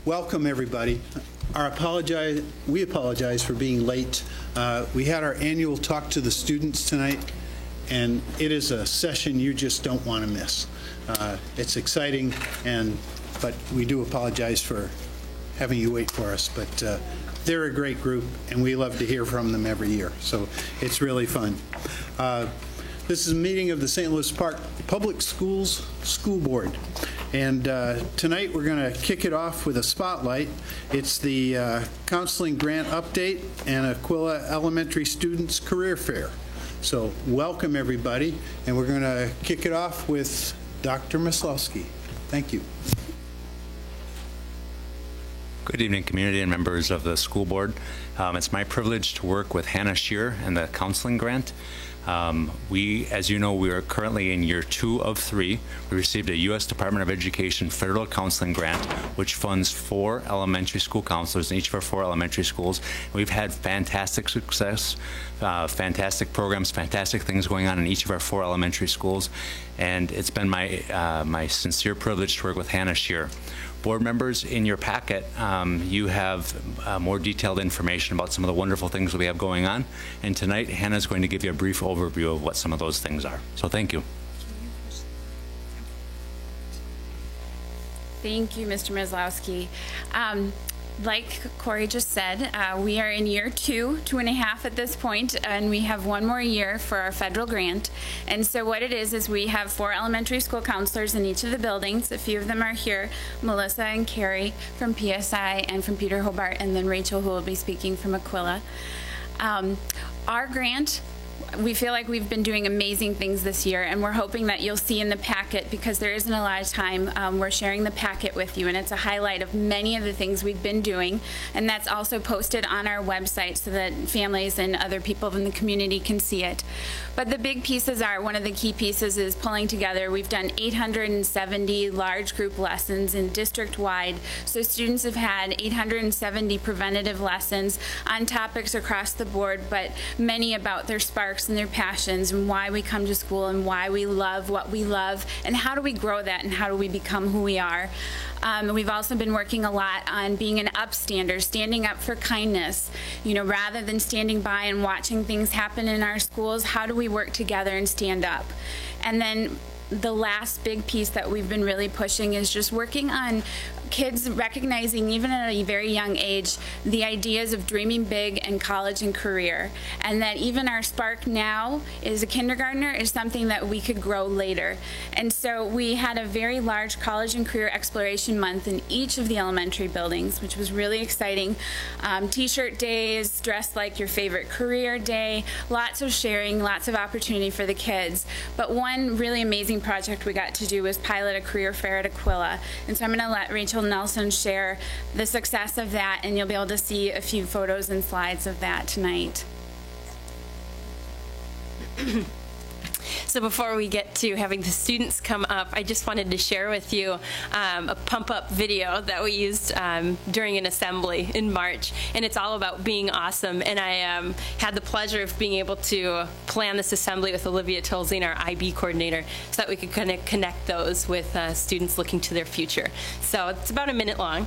Welcome, everybody. We apologize for being late. We had our annual talk to the students tonight, and it is a session you just don't want to miss. It's exciting, but we do apologize for having you wait for us. But they're a great group, and we love to hear from them every year. So it's really fun. This is a meeting of the St. Louis Park Public Schools School Board. And tonight we're going to kick it off with a spotlight. It's the counseling grant update and Aquilla Elementary Students Career Fair. So welcome, everybody. And we're going to kick it off with Dr. Maslowski. Thank you. Good evening, community and members of the school board. It's my privilege to work with Hannah Shear and the counseling grant. As you know, we are currently in year 2 of 3. We received a U.S. Department of Education federal counseling grant, which funds 4 elementary school counselors in each of our 4 elementary schools. We've had fantastic success, fantastic programs, fantastic things going on in each of our 4 elementary schools, and it's been my sincere privilege to work with Hannah Shear. Board members, in your packet, you have more detailed information about some of the wonderful things that we have going on. And tonight, Hannah is going to give you a brief overview of what some of those things are. So thank you. Thank you, Mr. Maslowski. Like Corey just said, we are in year 2.5 at this point, and we have 1 more year for our federal grant. And so what it is we have 4 elementary school counselors in each of the buildings. A few of them are here, Melissa and Carrie from PSI and from Peter Hobart, and then Rachel, who will be speaking from Aquilla. Our grant, we feel like we've been doing amazing things this year, and we're hoping that you'll see in the packet, because there isn't a lot of time, we're sharing the packet with you, and it's a highlight of many of the things we've been doing, and that's also posted on our website so that families and other people in the community can see it. But the big pieces are, one of the key pieces is pulling together. We've done 870 large group lessons in district-wide, so students have had 870 preventative lessons on topics across the board, but many about their sparks and their passions and why we come to school and why we love what we love and how do we grow that and how do we become who we are. We've also been working a lot on being an upstander, standing up for kindness. You know, rather than standing by and watching things happen in our schools, how do we work together and stand up? And then the last big piece that we've been really pushing is just working on kids recognizing, even at a very young age, the ideas of dreaming big in college and career, and that even our spark now is a kindergartner is something that we could grow later. And so we had a very large college and career exploration month in each of the elementary buildings, which was really exciting. T-shirt days, dress like your favorite career day, lots of sharing, lots of opportunity for the kids. But one really amazing project we got to do was pilot a career fair at Aquilla. And so I'm going to let Rachel Nelson share the success of that, and you'll be able to see a few photos and slides of that tonight. So before we get to having the students come up, I just wanted to share with you a pump-up video that we used during an assembly in March, and it's all about being awesome. And I had the pleasure of being able to plan this assembly with Olivia Tolzien, our IB coordinator, so that we could kind of connect those with students looking to their future. So it's about a minute long.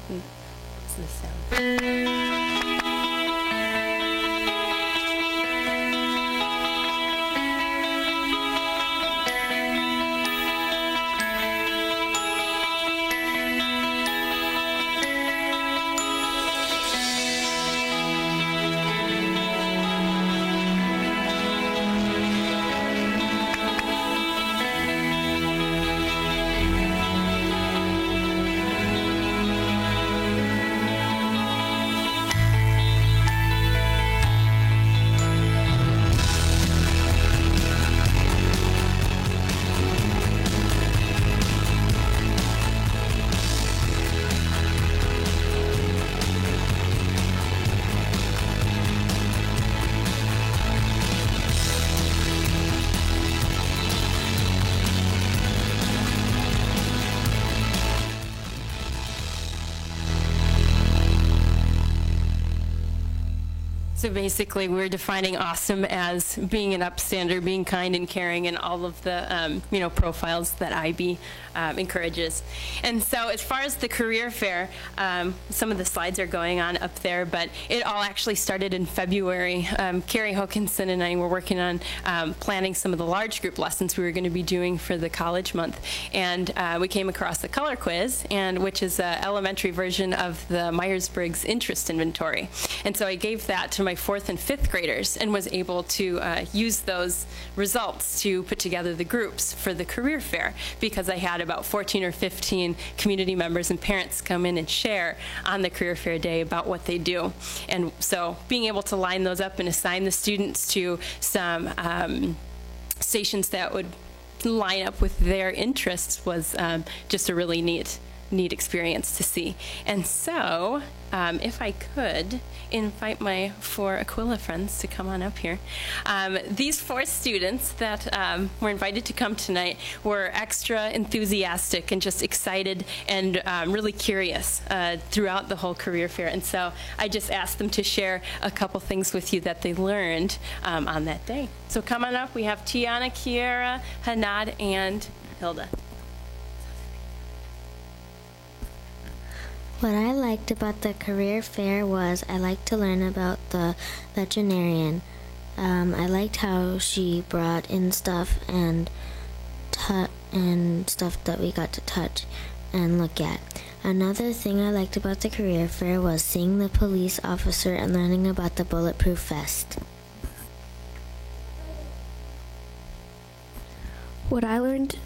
What's the sound? So basically, we're defining awesome as being an upstander, being kind and caring, and all of the profiles that IB encourages. And so, as far as the career fair, some of the slides are going on up there, but it all actually started in February. Carrie Hokinson and I were working on planning some of the large group lessons we were going to be doing for the college month, and we came across the color quiz, which is an elementary version of the Myers-Briggs interest inventory. And so I gave that to my 4th and 5th graders and was able to use those results to put together the groups for the career fair, because I had about 14 or 15 community members and parents come in and share on the career fair day about what they do. And so being able to line those up and assign the students to some stations that would line up with their interests was just a really neat experience to see. And so, if I could invite my 4 Aquila friends to come on up here. These 4 students that were invited to come tonight were extra enthusiastic and just excited and really curious throughout the whole career fair. And so I just asked them to share a couple things with you that they learned on that day. So come on up. We have Tiana, Kiera, Hanad, and Hilda. What I liked about the career fair was I liked to learn about the veterinarian. I liked how she brought in stuff and stuff that we got to touch and look at. Another thing I liked about the career fair was seeing the police officer and learning about the bulletproof vest. What I learned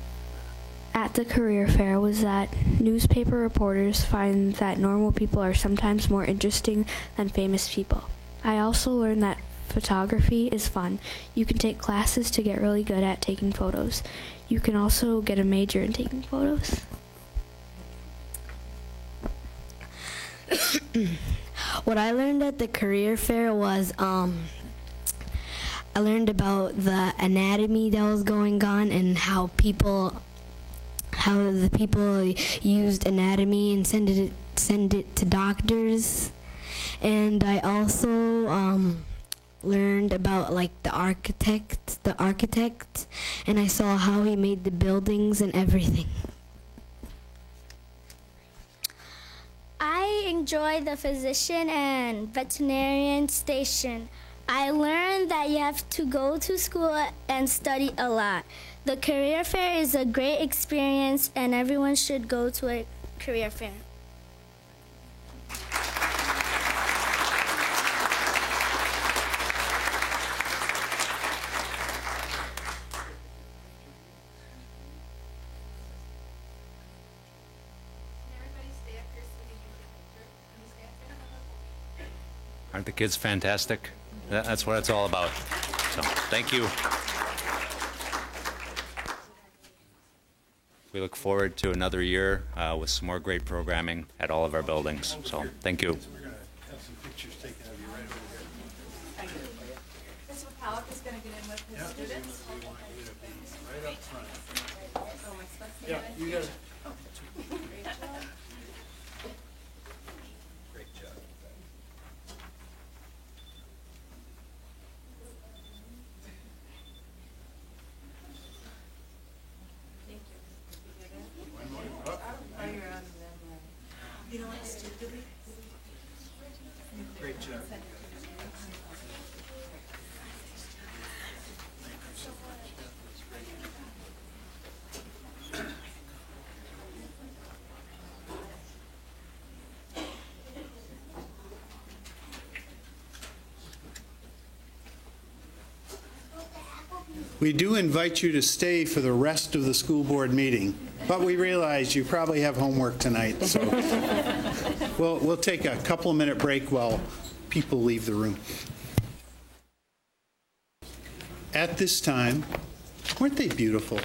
at the career fair was that newspaper reporters find that normal people are sometimes more interesting than famous people. I also learned that photography is fun. You can take classes to get really good at taking photos. You can also get a major in taking photos. What I learned at the career fair was I learned about the anatomy that was going on and how the people used anatomy and send it to doctors. And I also learned about like the architect, and I saw how he made the buildings and everything. I enjoyed the physician and veterinarian station. I learned that you have to go to school and study a lot. The career fair is a great experience, and everyone should go to a career fair. Aren't the kids fantastic? That's what it's all about. So, thank you. We look forward to another year with some more great programming at all of our buildings. So, thank you. We're going to have some pictures taken of you right over here. Mr. McCulloch is going to get in with his students. We want you to be right up front. Yeah, you got it. Great job. Great job. We do invite you to stay for the rest of the school board meeting, but we realize you probably have homework tonight, so we'll take a couple of minute break while people leave the room. At this time, weren't they beautiful?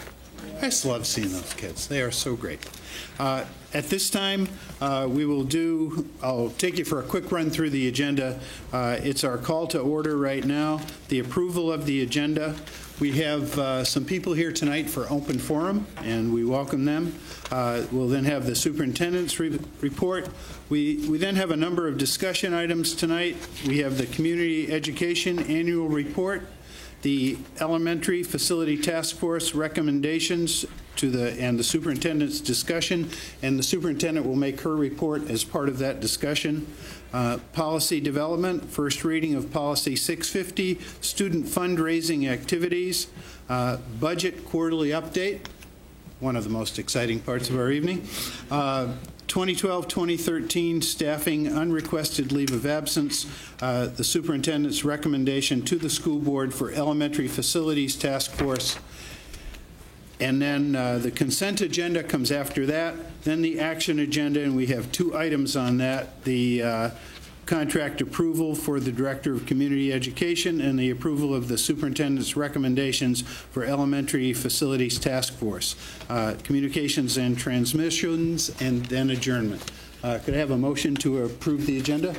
I just love seeing those kids. They are so great. At this time, I'll take you for a quick run through the agenda. It's our call to order right now, the approval of the agenda. We have some people here tonight for open forum, and we welcome them. We'll then have the superintendent's report. We then have a number of discussion items tonight. We have the community education annual report, the elementary facility task force recommendations and the superintendent's discussion, and the superintendent will make her report as part of that discussion. Policy development, first reading of policy 650, student fundraising activities, budget quarterly update, one of the most exciting parts of our evening. 2012-2013 staffing unrequested leave of absence, the superintendent's recommendation to the school board for elementary facilities task force, and then the consent agenda comes after that, then the action agenda, and we have 2 items on that, the contract approval for the Director of Community Education and the approval of the superintendent's recommendations for elementary facilities task force, communications and transmissions, and then adjournment. Could I have a motion to approve the agenda?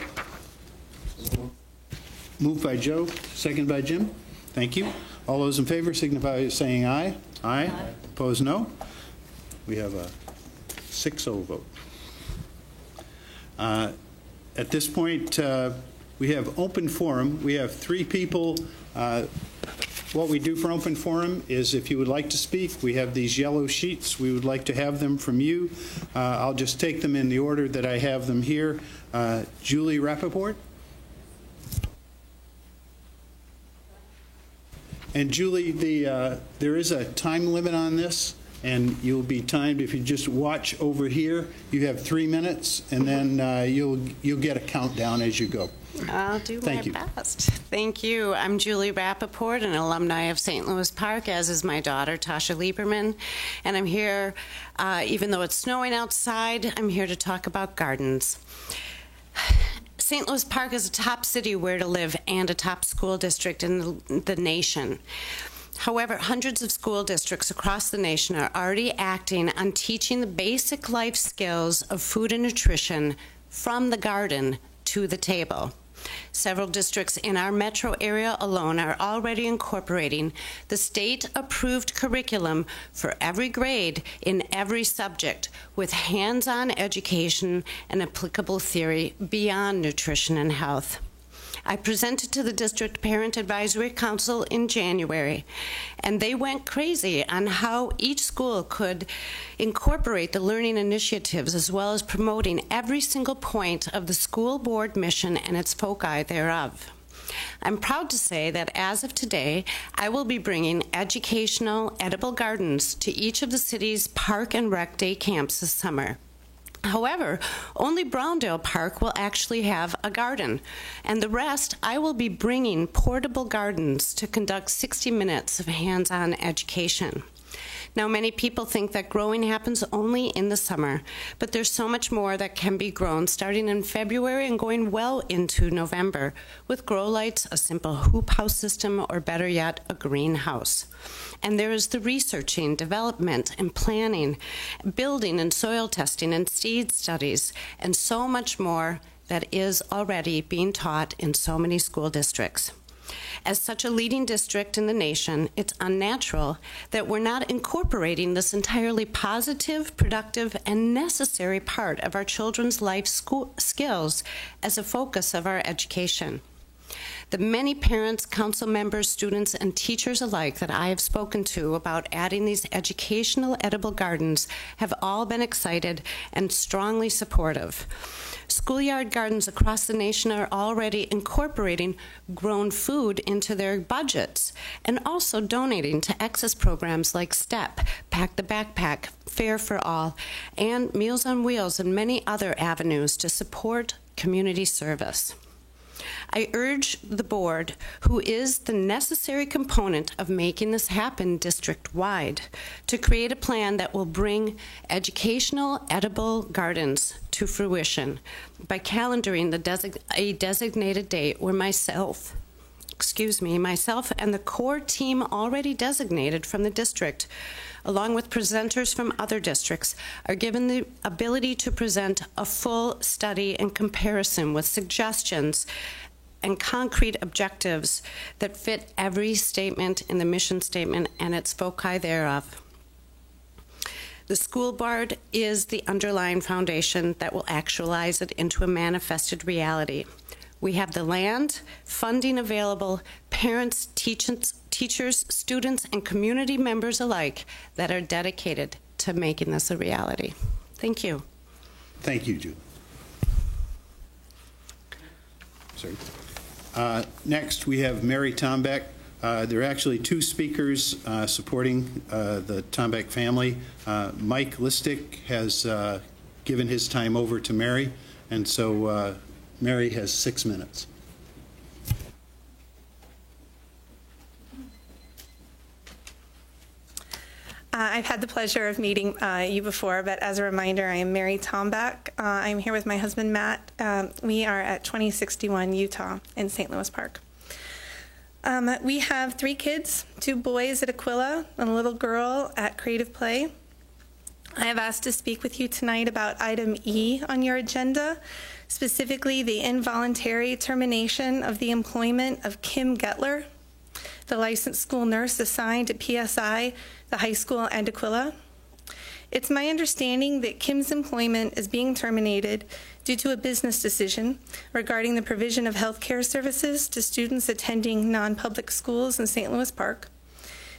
Moved by Joe, second by Jim. Thank you. All those in favor signify by saying aye. Aye. Opposed, no. We have a 6-0 vote. At this point, we have open forum. We have 3 people. What we do for open forum is if you would like to speak, we have these yellow sheets. We would like to have them from you. I'll just take them in the order that I have them here. Julie Rappaport. And Julie, there is a time limit on this, and you'll be timed. If you just watch over here, you have 3 minutes, and then you'll get a countdown as you go. I'll do my best. Thank you. I'm Julie Rappaport, an alumni of St. Louis Park, as is my daughter, Tasha Lieberman. And I'm here, even though it's snowing outside, I'm here to talk about gardens. St. Louis Park is a top city where to live and a top school district in the nation. However, hundreds of school districts across the nation are already acting on teaching the basic life skills of food and nutrition from the garden to the table. Several districts in our metro area alone are already incorporating the state-approved curriculum for every grade in every subject with hands-on education and applicable theory beyond nutrition and health. I presented to the District Parent Advisory Council in January, and they went crazy on how each school could incorporate the learning initiatives as well as promoting every single point of the school board mission and its foci thereof. I'm proud to say that as of today, I will be bringing educational edible gardens to each of the city's park and rec day camps this summer. However, only Browndale Park will actually have a garden, and the rest I will be bringing portable gardens to conduct 60 minutes of hands-on education. Now, many people think that growing happens only in the summer, but there's so much more that can be grown starting in February and going well into November with grow lights, a simple hoop house system, or better yet, a greenhouse. And there is the researching, development, and planning, building and soil testing and seed studies, and so much more that is already being taught in so many school districts. As such a leading district in the nation, it's unnatural that we're not incorporating this entirely positive, productive, and necessary part of our children's life skills as a focus of our education. The many parents, council members, students, and teachers alike that I have spoken to about adding these educational edible gardens have all been excited and strongly supportive. Schoolyard gardens across the nation are already incorporating grown food into their budgets and also donating to excess programs like STEP, Pack the Backpack, Fair for All, and Meals on Wheels, and many other avenues to support community service. I urge the board, who is the necessary component of making this happen district-wide, to create a plan that will bring educational edible gardens to fruition by calendaring a designated date where myself and the core team already designated from the district, along with presenters from other districts, are given the ability to present a full study and comparison with suggestions and concrete objectives that fit every statement in the mission statement and its foci thereof. The school board is the underlying foundation that will actualize it into a manifested reality. We have the land, funding available, parents, teachers, students, and community members alike that are dedicated to making this a reality. Thank you. Thank you, Julie. Sorry. Next, we have Mary Tombeck. There are actually two speakers supporting the Tombeck family. Mike Listick has given his time over to Mary, and so Mary has 6 minutes. I've had the pleasure of meeting you before, but as a reminder, I am Mary Tombeck. I'm here with my husband, Matt. We are at 2061 Utah in St. Louis Park. We have 3 kids, 2 boys at Aquila and a little girl at Creative Play. I have asked to speak with you tonight about item E on your agenda, specifically the involuntary termination of the employment of Kim Gettler, the licensed school nurse assigned to PSI, the high school, and Aquila. It's my understanding that Kim's employment is being terminated due to a business decision regarding the provision of health care services to students attending non-public schools in St. Louis Park.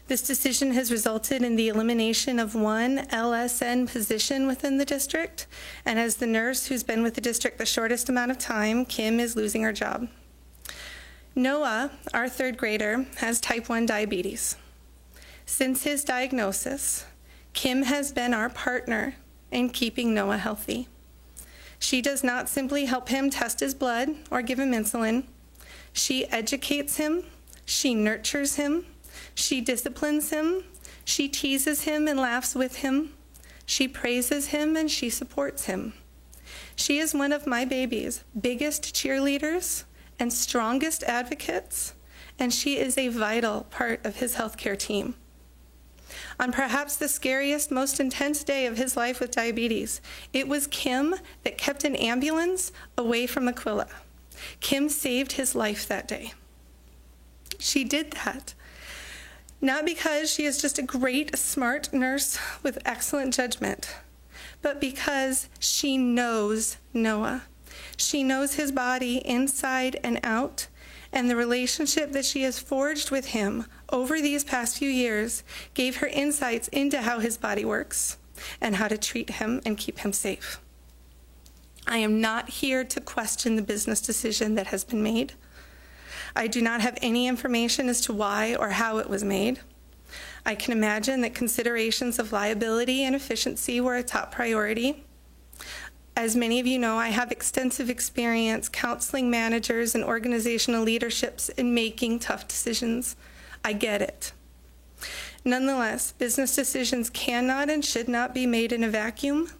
This decision has resulted in the elimination of 1 LSN position within the district, and as the nurse who's been with the district the shortest amount of time, Kim is losing her job. Noah, our 3rd grader, has type 1 diabetes. Since his diagnosis, Kim has been our partner in keeping Noah healthy. She does not simply help him test his blood or give him insulin. She educates him, she nurtures him, she disciplines him, she teases him and laughs with him, she praises him and she supports him. She is one of my baby's biggest cheerleaders and strongest advocates, and she is a vital part of his healthcare team. On perhaps the scariest, most intense day of his life with diabetes, it was Kim that kept an ambulance away from Aquila. Kim saved his life that day. She did that not because she is just a great, smart nurse with excellent judgment, but because she knows Noah. She knows his body inside and out, and the relationship that she has forged with him over these past few years gave her insights into how his body works and how to treat him and keep him safe. I am not here to question the business decision that has been made. I do not have any information as to why or how it was made. I can imagine that considerations of liability and efficiency were a top priority. As many of you know, I have extensive experience counseling managers and organizational leaderships in making tough decisions. I get it. Nonetheless, business decisions cannot and should not be made in a vacuum.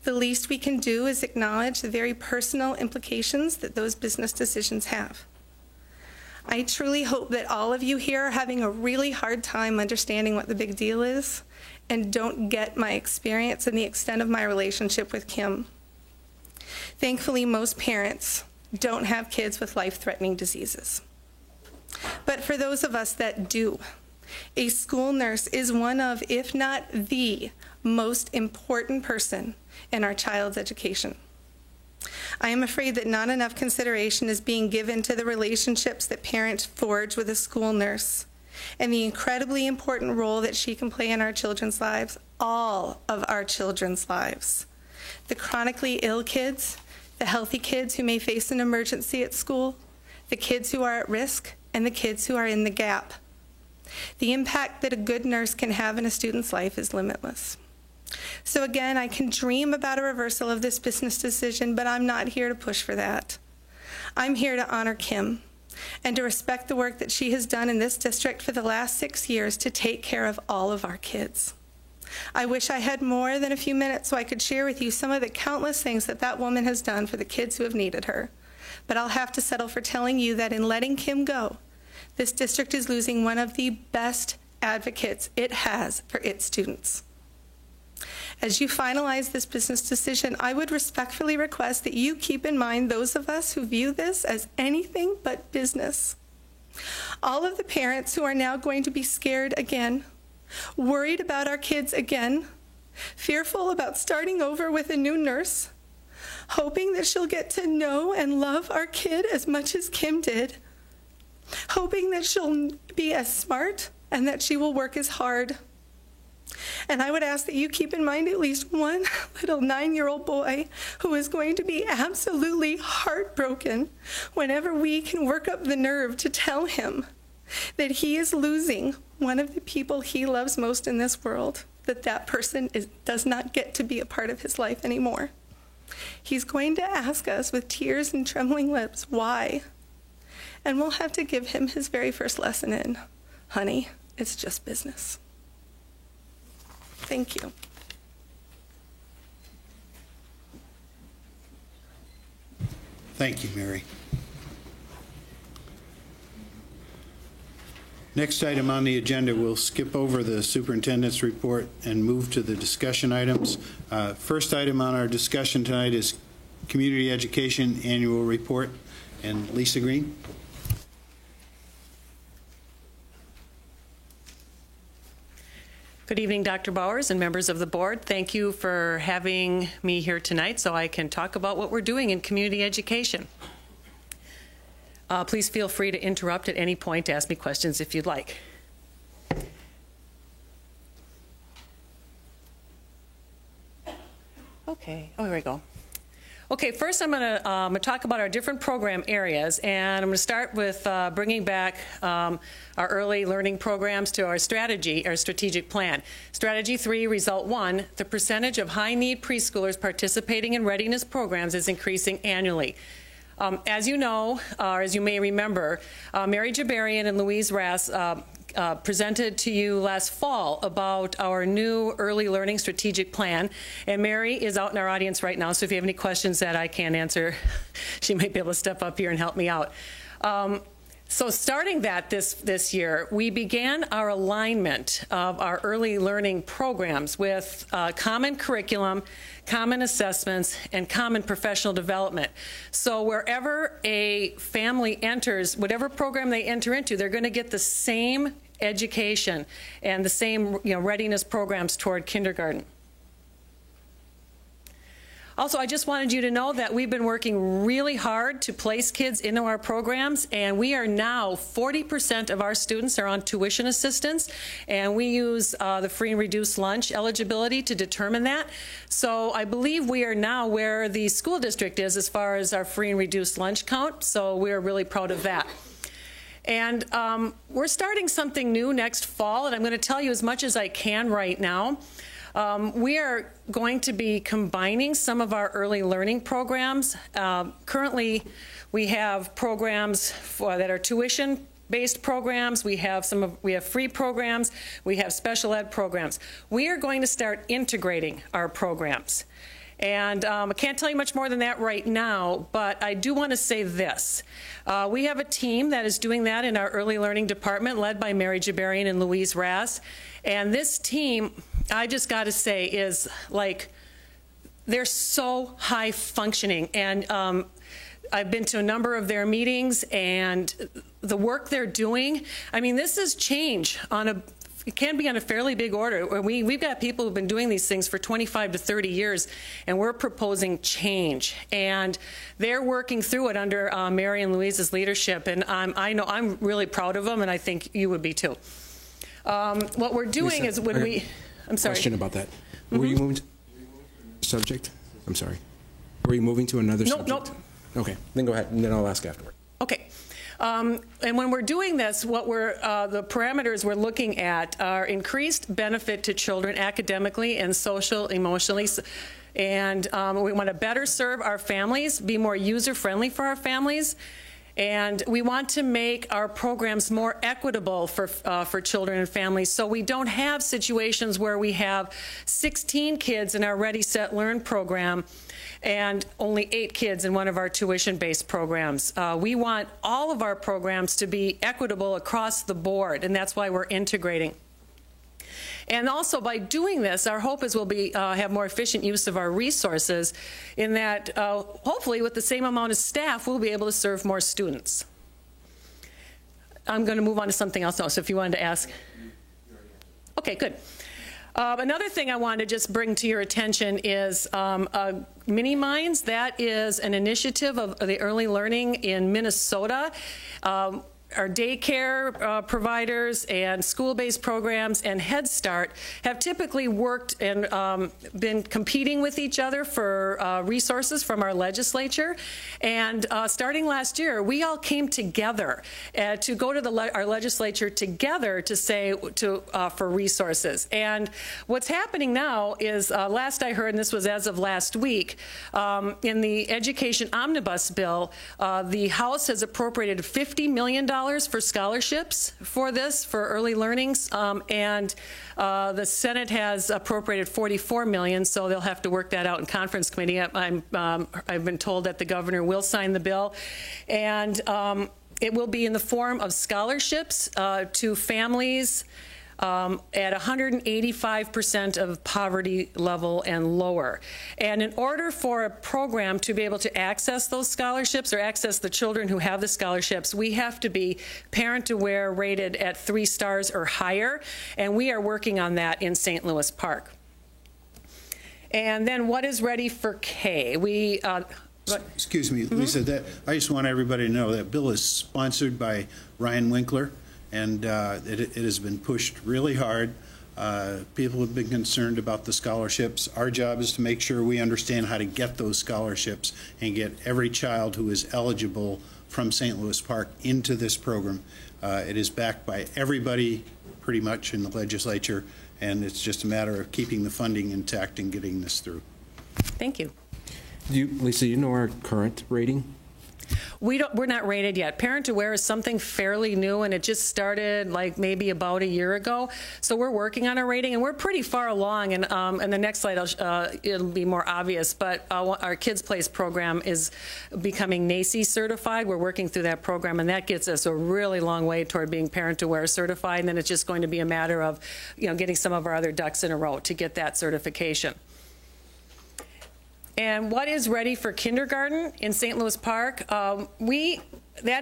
The least we can do is acknowledge the very personal implications that those business decisions have. I truly hope that all of you here are having a really hard time understanding what the big deal is and don't get my experience and the extent of my relationship with Kim. Thankfully, most parents don't have kids with life-threatening diseases. But for those of us that do, a school nurse is one of, if not the most important person in our child's education. I am afraid that not enough consideration is being given to the relationships that parents forge with a school nurse and the incredibly important role that she can play in our children's lives, all of our children's lives. The chronically ill kids, the healthy kids who may face an emergency at school, the kids who are at risk, and the kids who are in the gap. The impact that a good nurse can have in a student's life is limitless. So again, I can dream about a reversal of this business decision, but I'm not here to push for that. I'm here to honor Kim and to respect the work that she has done in this district for the last 6 years to take care of all of our kids. I wish I had more than a few minutes so I could share with you some of the countless things that that woman has done for the kids who have needed her. But I'll have to settle for telling you that in letting Kim go, this district is losing one of the best advocates it has for its students. As you finalize this business decision, I would respectfully request that you keep in mind those of us who view this as anything but business. All of the parents who are now going to be scared again, worried about our kids again, fearful about starting over with a new nurse, hoping that she'll get to know and love our kid as much as Kim did, hoping that she'll be as smart and that she will work as hard. And I would ask that you keep in mind at least one little 9-year-old boy who is going to be absolutely heartbroken whenever we can work up the nerve to tell him that he is losing one of the people he loves most in this world, that person does not get to be a part of his life anymore. He's going to ask us with tears and trembling lips, why? And we'll have to give him his very first lesson in, honey, it's just business. Thank you. Thank you, Mary. Next item on the agenda, we'll skip over the superintendent's report and move to the discussion items. First item on our discussion tonight is Community Education Annual Report. And Lisa Green. Good evening, Dr. Bowers and members of the board. Thank you for having me here tonight so I can talk about what we're doing in community education. Please feel free to interrupt at any point to ask me questions if you'd like. Okay, oh, here we go. Okay, first I'm going to talk about our different program areas, and I'm going to start with bringing back our early learning programs to our strategic plan. Strategy 3, Result 1, the percentage of high-need preschoolers participating in readiness programs is increasing annually. As you know, or as you may remember, Mary Jabarian and Louise Rass presented to you last fall about our new early learning strategic plan. And Mary is out in our audience right now, so if you have any questions that I can't answer, she might be able to step up here and help me out. So starting that this year, we began our alignment of our early learning programs with common curriculum, common assessments, and common professional development. So wherever a family enters, whatever program they enter into, they're going to get the same education and the same readiness programs toward kindergarten. Also, I just wanted you to know that we've been working really hard to place kids into our programs, and we are now 40% of our students are on tuition assistance, and we use the free and reduced lunch eligibility to determine that. So I believe we are now where the school district is as far as our free and reduced lunch count, so we're really proud of that. And we're starting something new next fall, and I'm going to tell you as much as I can right now. We are going to be combining some of our early learning programs. Currently, we have programs that are tuition-based programs. We have free programs. We have special ed programs. We are going to start integrating our programs. And I can't tell you much more than that right now, but I do want to say this. We have a team that is doing that in our early learning department, led by Mary Jabarian and Louise Rass. And this team, I just got to say, is like, they're so high functioning. And I've been to a number of their meetings, and the work they're doing, I mean, this is change it can be on a fairly big order. We've got people who've been doing these things for 25 to 30 years, and we're proposing change. And they're working through it under Mary and Louise's leadership, and I know I'm really proud of them, and I think you would be too. What we're doing Lisa, is when we... I'm sorry. Question about that. Were you moving to subject? I'm sorry. Were you moving to another subject? Nope. Okay, then go ahead, and then I'll ask afterward. Okay. And when we're doing this, what the parameters we're looking at are increased benefit to children academically and social, emotionally. And we want to better serve our families, be more user-friendly for our families. And we want to make our programs more equitable for children and families, so we don't have situations where we have 16 kids in our Ready, Set, Learn program and only 8 kids in one of our tuition-based programs. We want all of our programs to be equitable across the board, and that's why we're integrating. And also by doing this, our hope is we'll have more efficient use of our resources in that hopefully with the same amount of staff, we'll be able to serve more students. I'm going to move on to something else now, so if you wanted to ask. Okay, good. Another thing I wanted to just bring to your attention is Mini Minds. That is an initiative of the early learning in Minnesota. Our daycare providers and school-based programs and Head Start have typically worked and been competing with each other for resources from our legislature. And starting last year, we all came together to go to our legislature together to say for resources. And what's happening now is, last I heard, and this was as of last week, in the Education Omnibus Bill, the House has appropriated $50 million for scholarships for this, for early learnings, and the Senate has appropriated $44 million, so they'll have to work that out in conference committee. I've been told that the governor will sign the bill, and it will be in the form of scholarships to families at 185% of poverty level and lower. And in order for a program to be able to access those scholarships or access the children who have the scholarships, we have to be parent aware rated at 3 stars or higher, and we are working on that in St. Louis Park. And then what is ready for K? Excuse me, Lisa, I just want everybody to know that bill is sponsored by Ryan Winkler, and it has been pushed really hard. People have been concerned about the scholarships. Our job is to make sure we understand how to get those scholarships and get every child who is eligible from St. Louis Park into this program. It is backed by everybody pretty much in the legislature, and it's just a matter of keeping the funding intact and getting this through. Thank you. Lisa, you know our current rating? We're not rated yet. Parent Aware is something fairly new, and it just started like maybe about a year ago. So we're working on our rating, and we're pretty far along. And the next slide, it'll be more obvious. But our Kids Place program is becoming NAEYC certified. We're working through that program, and that gets us a really long way toward being Parent Aware certified. And then it's just going to be a matter of, getting some of our other ducks in a row to get that certification. And what is ready for kindergarten in St. Louis Park? That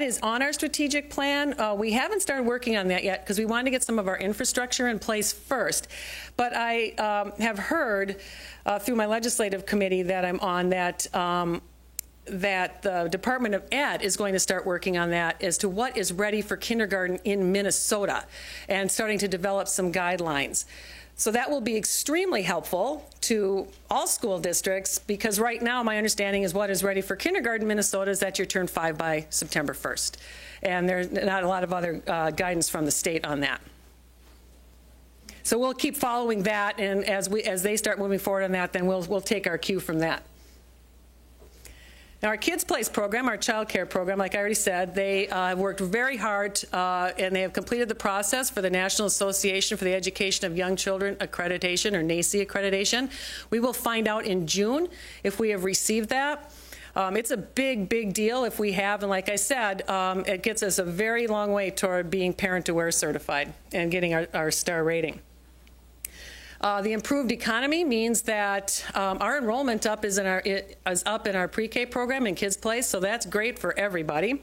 is on our strategic plan. We haven't started working on that yet because we wanted to get some of our infrastructure in place first. But I have heard through my legislative committee that I'm on that the Department of Ed is going to start working on that as to what is ready for kindergarten in Minnesota and starting to develop some guidelines. So that will be extremely helpful to all school districts because right now my understanding is what is ready for kindergarten in Minnesota is that you're turned 5 by September 1st. And there's not a lot of other guidance from the state on that. So we'll keep following that, and as they start moving forward on that, then we'll take our cue from that. Now, our Kids Place program, our child care program, like I already said, they worked very hard and they have completed the process for the National Association for the Education of Young Children accreditation, or NAEYC accreditation. We will find out in June if we have received that. It's a big, big deal if we have, and like I said, it gets us a very long way toward being Parent Aware certified and getting our star rating. The improved economy means that our enrollment is up in our pre-K program in Kids Place, so that's great for everybody.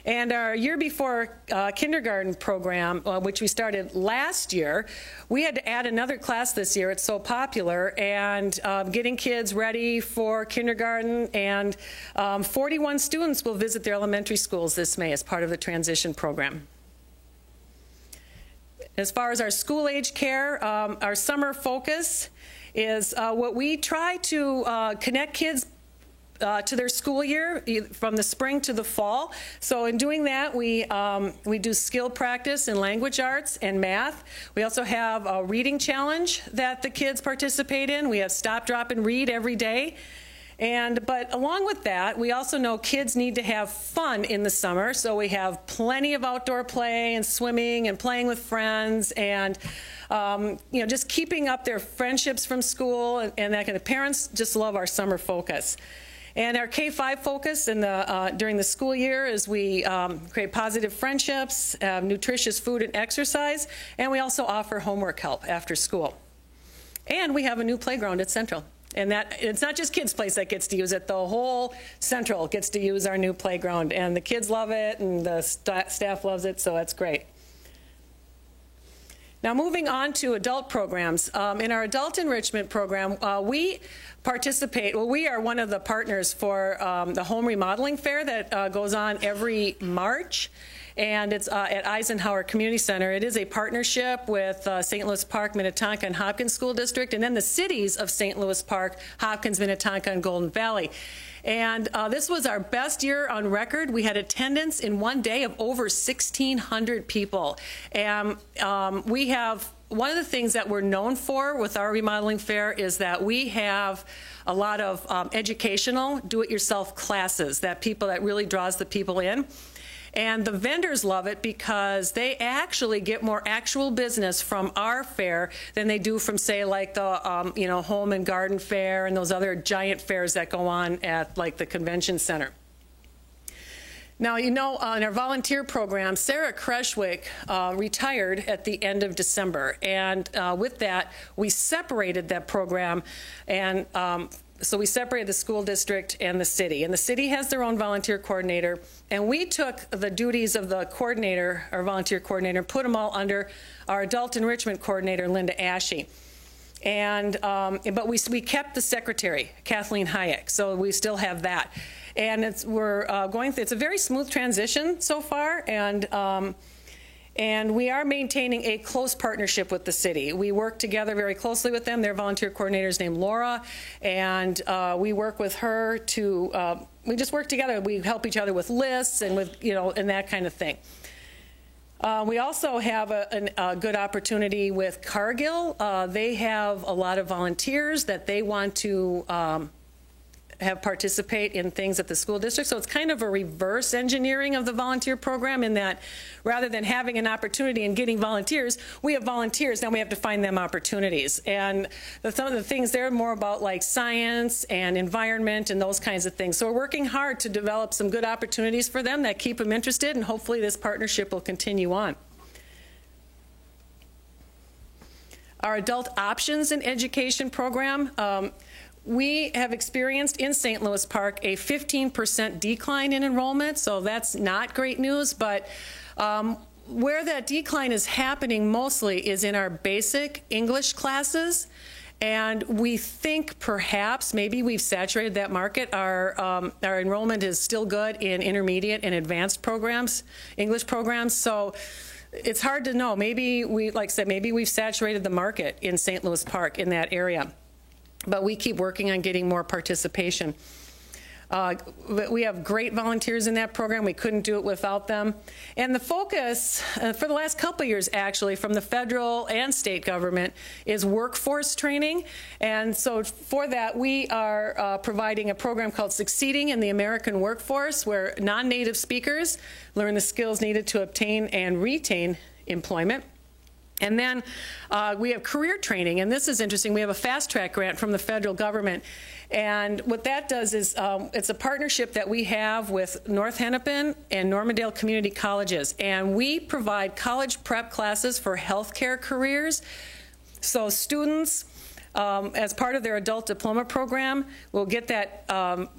And our year before kindergarten program, which we started last year, we had to add another class this year. It's so popular, and getting kids ready for kindergarten, and 41 students will visit their elementary schools this May as part of the transition program. As far as our school-age care, our summer focus is what we try to connect kids to their school year from the spring to the fall. So in doing that, we do skill practice in language arts and math. We also have a reading challenge that the kids participate in. We have stop, drop, and read every day. But along with that, we also know kids need to have fun in the summer, so we have plenty of outdoor play and swimming and playing with friends and just keeping up their friendships from school, and that kind of parents just love our summer focus. And our K-5 focus during the school year is we create positive friendships, nutritious food and exercise, and we also offer homework help after school. And we have a new playground at Central. And it's not just Kids Place that gets to use it. The whole Central gets to use our new playground. And the kids love it, and the staff loves it, so that's great. Now, moving on to adult programs. In our adult enrichment program, we participate, we are one of the partners for the home remodeling fair that goes on every March. And it's at Eisenhower Community Center. It is a partnership with St. Louis Park, Minnetonka, and Hopkins School District, and then the cities of St. Louis Park, Hopkins, Minnetonka, and Golden Valley. And this was our best year on record. We had attendance in one day of over 1,600 people. And we have, one of the things that we're known for with our remodeling fair is that we have a lot of educational do-it-yourself classes that really draws the people in. And the vendors love it because they actually get more actual business from our fair than they do from, say, like the home and garden fair and those other giant fairs that go on at like the convention center. Now, in our volunteer program, Sarah Kreshwick retired at the end of December. And with that, we separated that program. And so we separated the school district and the city. And the city has their own volunteer coordinator. And we took the duties of the coordinator, our volunteer coordinator, and put them all under our adult enrichment coordinator, Linda Ashe. And but we kept the secretary, Kathleen Hayek. So we still have that. And it's a very smooth transition so far, and we are maintaining a close partnership with the city. We work together very closely with them. Their volunteer coordinator is named Laura, and we work with her to. We just work together. We help each other with lists and with and that kind of thing. We also have a good opportunity with Cargill. They have a lot of volunteers that they want to have participate in things at the school district. So it's kind of a reverse engineering of the volunteer program in that rather than having an opportunity and getting volunteers, we have volunteers, now we have to find them opportunities. And some of the things there are more about like science and environment and those kinds of things. So we're working hard to develop some good opportunities for them that keep them interested, and hopefully this partnership will continue on. Our Adult Options in Education program, we have experienced in St. Louis Park a 15% decline in enrollment, so that's not great news, but where that decline is happening mostly is in our basic English classes, and we think perhaps maybe we've saturated that market. Our enrollment is still good in intermediate and advanced programs, English programs, so it's hard to know. Maybe like I said, maybe we've saturated the market in St. Louis Park in that area. But we keep working on getting more participation. We have great volunteers in that program. We couldn't do it without them. And the focus for the last couple of years, actually, from the federal and state government is workforce training. And so for that, we are providing a program called Succeeding in the American Workforce, where non-native speakers learn the skills needed to obtain and retain employment. And then we have career training, and this is interesting. We have a fast track grant from the federal government, and what that does is it's a partnership that we have with North Hennepin and Normandale Community Colleges, and we provide college prep classes for healthcare careers. So students, as part of their adult diploma program, will get that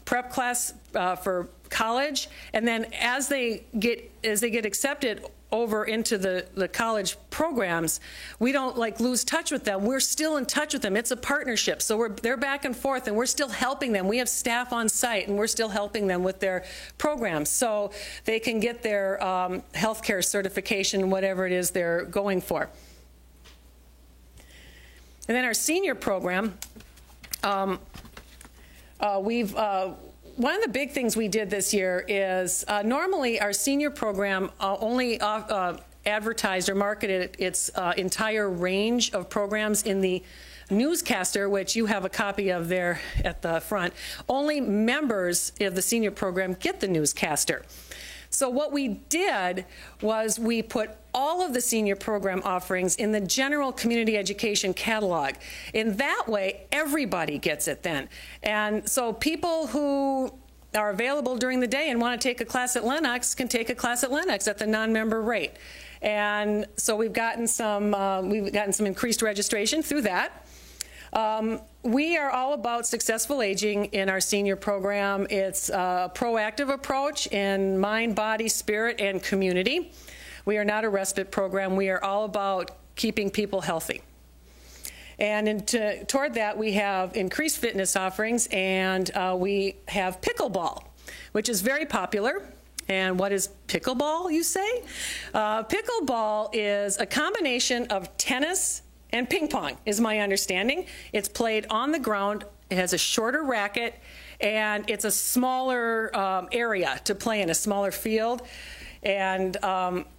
prep class for college, and then as they get accepted over into the college programs, we don't lose touch with them. We're still in touch with them. It's a partnership, so they're back and forth, and we're still helping them. We have staff on site, and we're still helping them with their programs, so they can get their healthcare certification, whatever it is they're going for. And then our senior program, one of the big things we did this year is normally our senior program only advertised or marketed its entire range of programs in the newscaster, which you have a copy of there at the front. Only members of the senior program get the newscaster. So what we did was we put all of the senior program offerings in the general community education catalog. In that way, everybody gets it then. And so people who are available during the day and want to take a class at Lennox can take a class at Lennox at the non-member rate. And so we've gotten some increased registration through that. We are all about successful aging in our senior program. It's a proactive approach in mind, body, spirit, and community. We are not a respite program. We are all about keeping people healthy. And toward that, we have increased fitness offerings, and we have pickleball, which is very popular. And what is pickleball, you say? Pickleball is a combination of tennis and ping pong, is my understanding. It's played on the ground. It has a shorter racket, and it's a smaller area to play in, a smaller field. And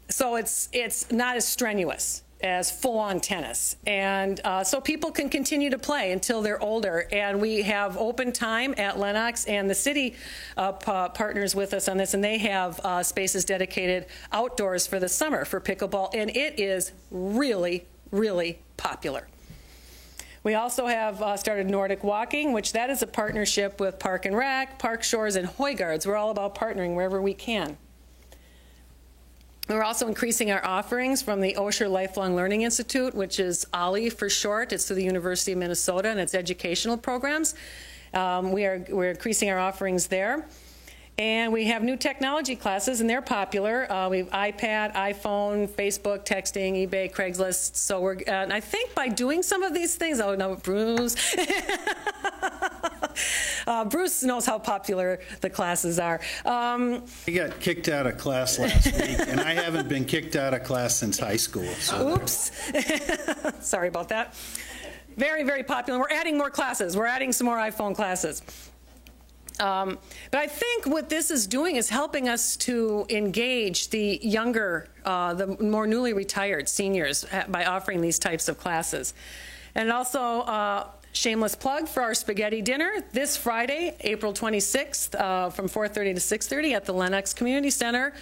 so it's not as strenuous as full-on tennis. And so people can continue to play until they're older. And we have open time at Lennox, and the city partners with us on this, and they have spaces dedicated outdoors for the summer for pickleball, and it is really, really popular. We also have started Nordic Walking, which that is a partnership with Park and Rec, Park Shores, and Hoygards. We're all about partnering wherever we can. We're also increasing our offerings from the Osher Lifelong Learning Institute, which is OLLI for short. It's through the University of Minnesota, and it's educational programs. We're increasing our offerings there. And we have new technology classes, and they're popular. We have iPad, iPhone, Facebook, texting, eBay, Craigslist. So and I think by doing some of these things, oh no, Bruce. Bruce knows how popular the classes are. He got kicked out of class last week, and I haven't been kicked out of class since high school. So oops. Sorry about that. Very, very popular. We're adding more classes. We're adding some more iPhone classes. But I think what this is doing is helping us to engage the younger, the more newly retired seniors by offering these types of classes. And also, shameless plug for our spaghetti dinner this Friday, April 26th, from 4:30 to 6:30 at the Lennox Community Center.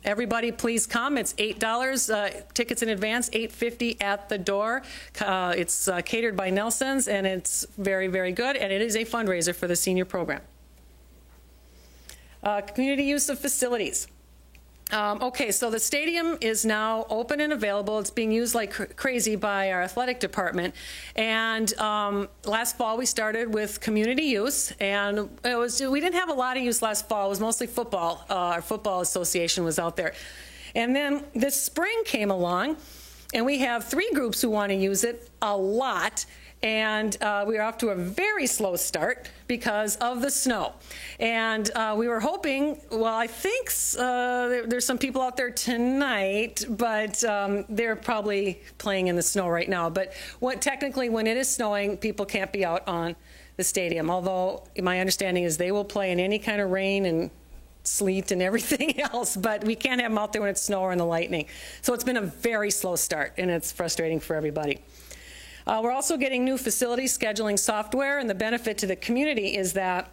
Everybody please come. It's $8, tickets in advance, $8.50 at the door. It's catered by Nelson's, and it's very, very good, and it is a fundraiser for the senior program. Community use of facilities. Okay, so the stadium is now open and available. It's being used like crazy by our athletic department. And last fall we started with community use, and we didn't have a lot of use last fall. It was mostly football. Our football association was out there. And then this spring came along, and we have 3 groups who want to use it a lot. And we were off to a very slow start because of the snow. And we were hoping, well, I think there's some people out there tonight, but they're probably playing in the snow right now. But technically, when it is snowing, people can't be out on the stadium. Although my understanding is they will play in any kind of rain and sleet and everything else, but we can't have them out there when it's snow or in the lightning. So it's been a very slow start, and it's frustrating for everybody. We're also getting new facility scheduling software, and the benefit to the community is that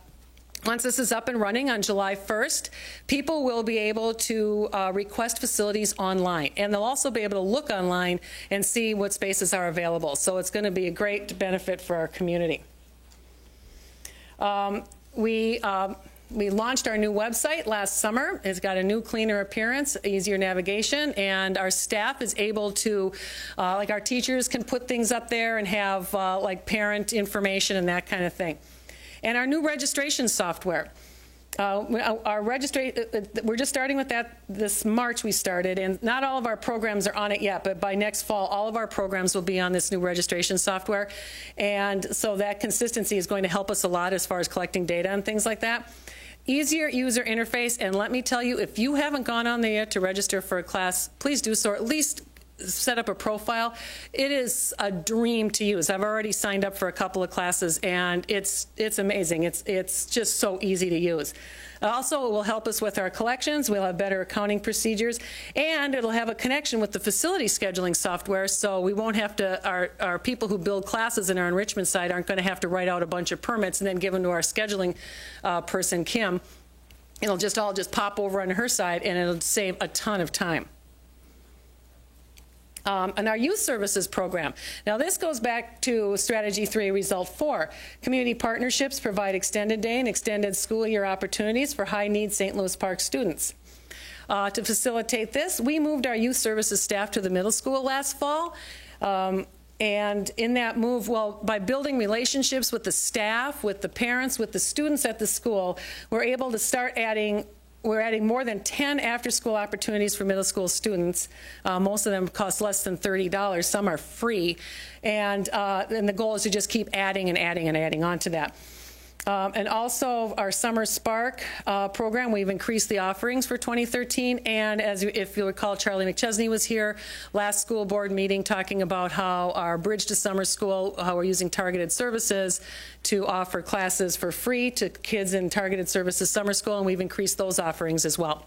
once this is up and running on July 1st, people will be able to request facilities online, and they'll also be able to look online and see what spaces are available. So it's going to be a great benefit for our community. We launched our new website last summer. It's got a new, cleaner appearance, easier navigation, and our staff is able to, like our teachers can put things up there and have like parent information and that kind of thing. And our new registration software. We're just starting with that this March we started, and not all of our programs are on it yet, but by next fall all of our programs will be on this new registration software. And so that consistency is going to help us a lot as far as collecting data and things like that. Easier user interface, and let me tell you, if you haven't gone on there yet to register for a class, please do so, or at least set up a profile. It is a dream to use. I've already signed up for a couple of classes, and it's amazing. It's just so easy to use. Also, it will help us with our collections. We'll have better accounting procedures, and it'll have a connection with the facility scheduling software, so we won't have to, our people who build classes in our enrichment side aren't going to have to write out a bunch of permits and then give them to our scheduling person, Kim. It'll all just pop over on her side, and it'll save a ton of time. And our youth services program. Now this goes back to strategy 3, result 4. Community partnerships provide extended day and extended school year opportunities for high-need St. Louis Park students. To facilitate this, we moved our youth services staff to the middle school last fall. And in that move, well, by building relationships with the staff, with the parents, with the students at the school, we're able to start adding more than 10 after-school opportunities for middle school students. Most of them cost less than $30. Some are free. And the goal is to just keep adding and adding and adding on to that. And also our Summer Spark program, we've increased the offerings for 2013. And if you recall, Charlie McChesney was here last school board meeting talking about how our Bridge to Summer School, how we're using targeted services to offer classes for free to kids in targeted services summer school, and we've increased those offerings as well.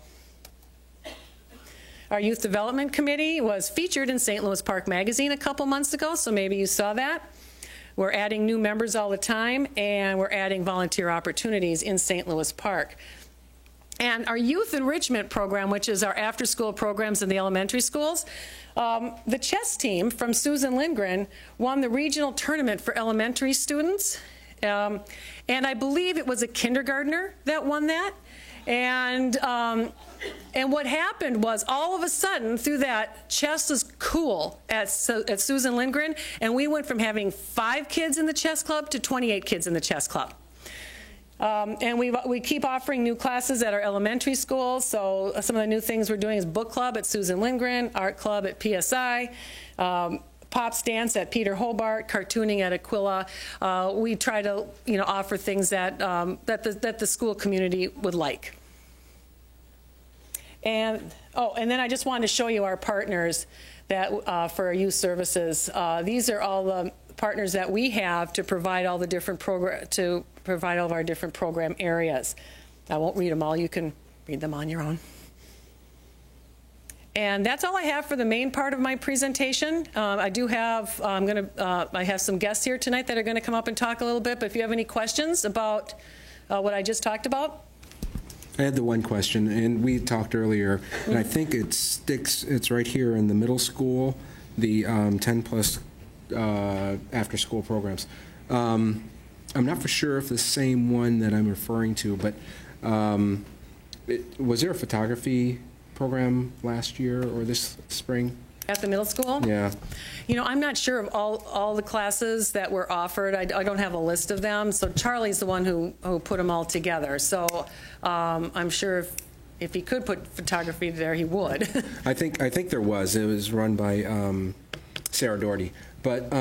Our Youth Development Committee was featured in St. Louis Park Magazine a couple months ago, so maybe you saw that. We're adding new members all the time, and we're adding volunteer opportunities in St. Louis Park. And our Youth Enrichment Program, which is our after-school programs in the elementary schools, the chess team from Susan Lindgren won the regional tournament for elementary students. And I believe it was a kindergartner that won that. And what happened was, all of a sudden, through that, chess is cool at Susan Lindgren, and we went from having 5 kids in the chess club to 28 kids in the chess club. And we keep offering new classes at our elementary schools. So some of the new things we're doing is book club at Susan Lindgren, art club at PSI, Pops Dance at Peter Hobart, cartooning at Aquila. We try to, offer things that that the school community would like. And then I just wanted to show you our partners that for our youth services. These are all the partners that we have to provide all the different all of our different program areas. I won't read them all. You can read them on your own. And that's all I have for the main part of my presentation. I have some guests here tonight that are going to come up and talk a little bit, but if you have any questions about what I just talked about. I had the one question, and we talked earlier, and I think it's right here in the middle school, the 10-plus after-school programs. I'm not for sure if the same one that I'm referring to, but was there a photography program last year or this spring? At the middle school? Yeah. I'm not sure of all the classes that were offered. I don't have a list of them. So Charlie's the one who put them all together. So I'm sure if he could put photography there, he would. I think there was. It was run by Sarah Doherty. But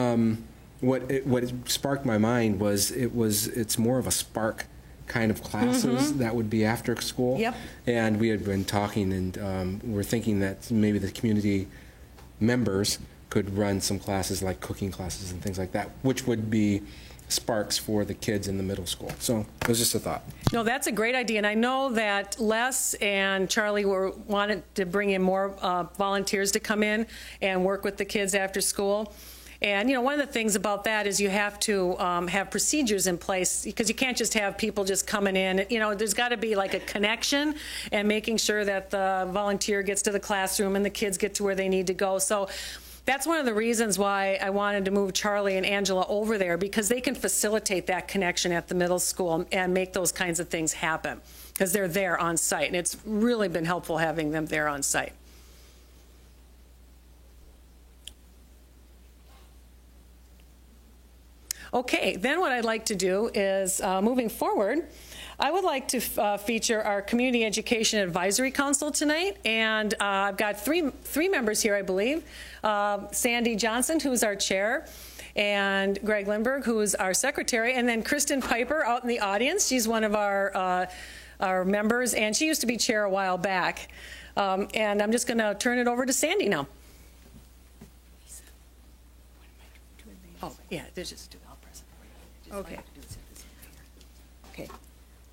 what sparked my mind was it's more of a spark kind of classes that would be after school. Yep. And we had been talking, and we're thinking that maybe the community members could run some classes like cooking classes and things like that, which would be sparks for the kids in the middle school. So it was just a thought. No, that's a great idea. And I know that Les and Charlie wanted to bring in more volunteers to come in and work with the kids after school. And, one of the things about that is you have to have procedures in place, because you can't just have people just coming in. There's got to be like a connection and making sure that the volunteer gets to the classroom and the kids get to where they need to go. So that's one of the reasons why I wanted to move Charlie and Angela over there, because they can facilitate that connection at the middle school and make those kinds of things happen, because they're there on site. And it's really been helpful having them there on site. Okay, then what I'd like to do is, moving forward, I would like to feature our Community Education Advisory Council tonight, and I've got three members here, I believe. Sandy Johnson, who's our chair, and Greg Lindberg, who is our secretary, and then Kristen Piper out in the audience. She's one of our members, and she used to be chair a while back. And I'm just going to turn it over to Sandy now. Oh, yeah, there's just Okay. Okay.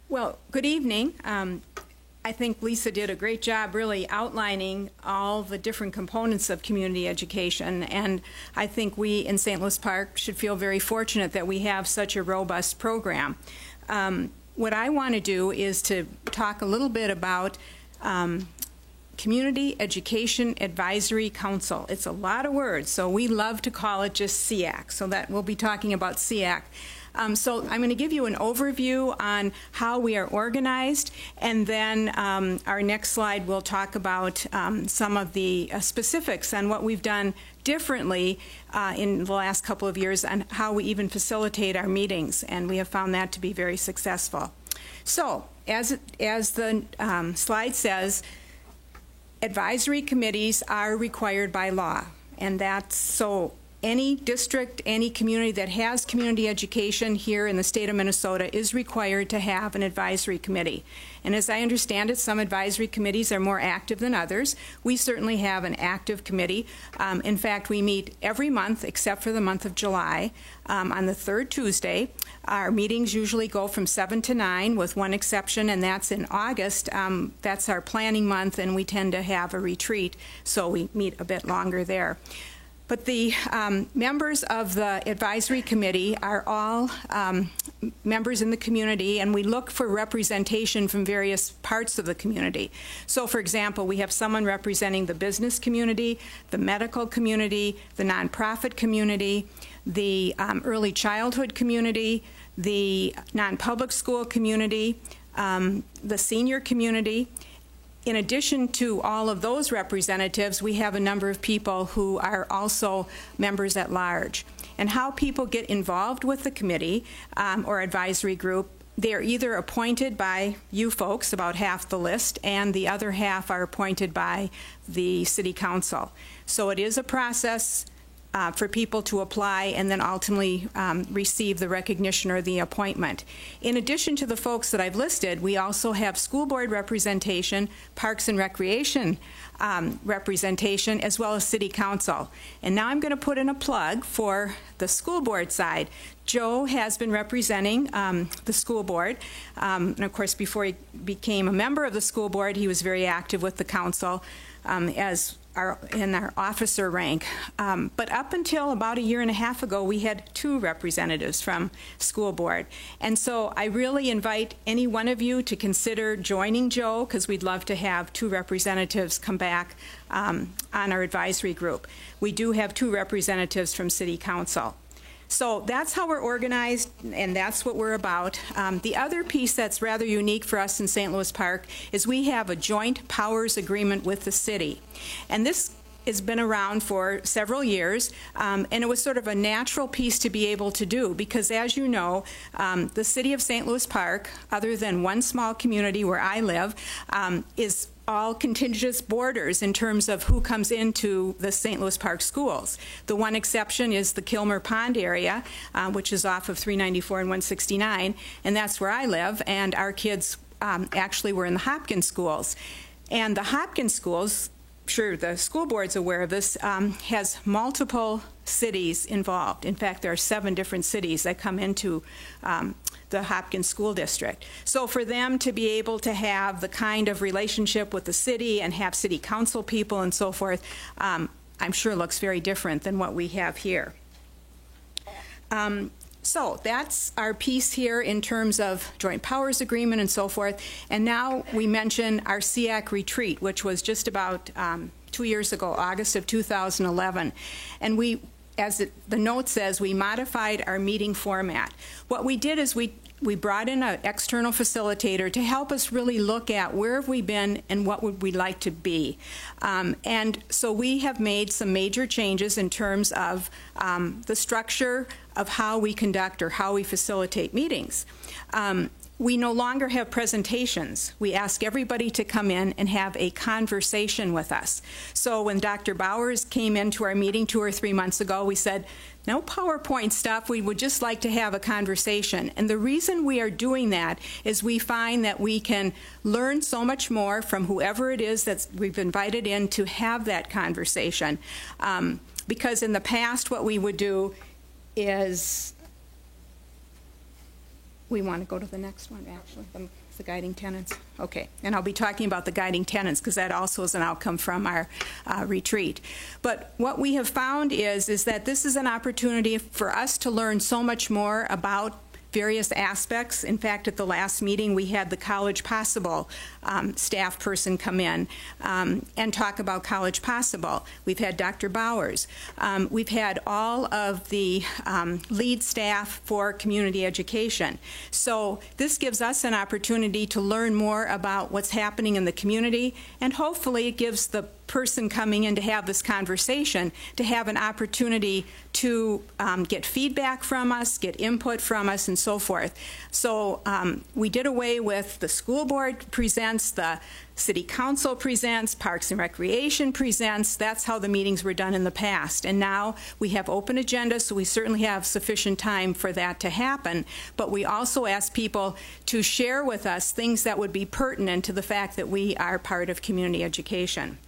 Well, good evening. I think Lisa did a great job really outlining all the different components of community education, and I think we in St. Louis Park should feel very fortunate that we have such a robust program. what I want to do is to talk a little bit about Community Education Advisory Council. It's a lot of words, so we love to call it just CEAC, so that we'll be talking about CEAC. So I'm going to give you an overview on how we are organized, and then our next slide will talk about some of the specifics on what we've done differently in the last couple of years and how we even facilitate our meetings, and we have found that to be very successful. So, as the slide says, advisory committees are required by law, and that's so any district, any community that has community education here in the state of Minnesota is required to have an advisory committee. And as I understand it, some advisory committees are more active than others. We certainly have an active committee. In fact, we meet every month except for the month of July on the third Tuesday. Our meetings usually go from 7 to 9 with one exception, and that's in August. That's our planning month, and we tend to have a retreat, so we meet a bit longer there. But the members of the advisory committee are all members in the community, and we look for representation from various parts of the community. So, for example, we have someone representing the business community, the medical community, the nonprofit community, the early childhood community, the non-public school community, the senior community. In addition to all of those representatives, we have a number of people who are also members at large. And how people get involved with the committee or advisory group, they're either appointed by you folks, about half the list, and the other half are appointed by the city council. So it is a process for people to apply and then ultimately receive the recognition or the appointment. In addition to the folks that I've listed, we also have school board representation, parks and recreation representation, as well as city council. And now I'm going to put in a plug for the school board side. Joe has been representing the school board, and of course before he became a member of the school board, he was very active with the council in our officer rank. But up until about a year and a half ago, we had 2 representatives from school board. And so I really invite any one of you to consider joining Joe, because we'd love to have 2 representatives come back on our advisory group. We do have 2 representatives from city council. So that's how we're organized, and that's what we're about. The other piece that's rather unique for us in St. Louis Park is we have a joint powers agreement with the city. And this has been around for several years, and it was sort of a natural piece to be able to do because, as you know, the city of St. Louis Park, other than one small community where I live, is all contiguous borders in terms of who comes into the St. Louis Park schools. The one exception is the Kilmer Pond area, which is off of 394 and 169, and that's where I live, and our kids actually were in the Hopkins schools. And the Hopkins schools, sure, the school board's aware of this, has multiple cities involved. In fact, there are 7 different cities that come into the Hopkins School District. So for them to be able to have the kind of relationship with the city and have city council people and so forth, I'm sure looks very different than what we have here. So that's our piece here in terms of joint powers agreement and so forth. And now we mention our CEAC retreat, which was just about 2 years ago, August of 2011. And we, as the note says, we modified our meeting format. What we did is we brought in an external facilitator to help us really look at where have we been and what would we like to be. And so we have made some major changes in terms of the structure of how we conduct or how we facilitate meetings. We no longer have presentations. We ask everybody to come in and have a conversation with us. So when Dr. Bowers came into our meeting 2 or 3 months ago, we said, no PowerPoint stuff, we would just like to have a conversation. And the reason we are doing that is we find that we can learn so much more from whoever it is that we've invited in to have that conversation. Because in the past, what we would do is, we want to go to the next one, actually, the guiding tenets. Okay, and I'll be talking about the guiding tenets because that also is an outcome from our retreat. But what we have found is that this is an opportunity for us to learn so much more about various aspects. In fact, at the last meeting, we had the College Possible staff person come in and talk about College Possible. We've had Dr. Bowers. We've had all of the lead staff for community education. So this gives us an opportunity to learn more about what's happening in the community, and hopefully it gives the person coming in to have this conversation to have an opportunity to get feedback from us, get input from us, and so forth. So we did away with the school board presents, the city council presents, Parks and Recreation presents. That's how the meetings were done in the past. And now we have open agendas, so we certainly have sufficient time for that to happen. But we also ask people to share with us things that would be pertinent to the fact that we are part of community education.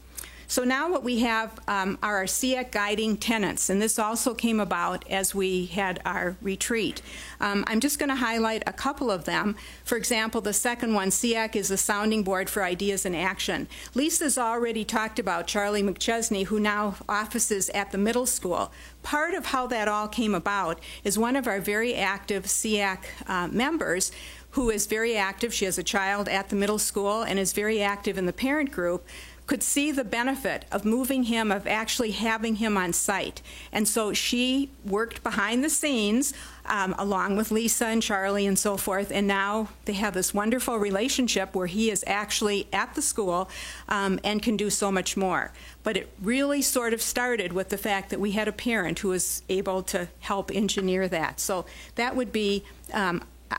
So now what we have are our SEAC guiding tenets, and this also came about as we had our retreat. I'm just going to highlight a couple of them. For example, the second one, SEAC is a sounding board for ideas in action. Lisa's already talked about Charlie McChesney, who now offices at the middle school. Part of how that all came about is one of our very active SEAC members who is very active. She has a child at the middle school and is very active in the parent group, could see the benefit of moving him, of actually having him on site. And so she worked behind the scenes along with Lisa and Charlie and so forth, and now they have this wonderful relationship where he is actually at the school and can do so much more. But it really sort of started with the fact that we had a parent who was able to help engineer that. So that would be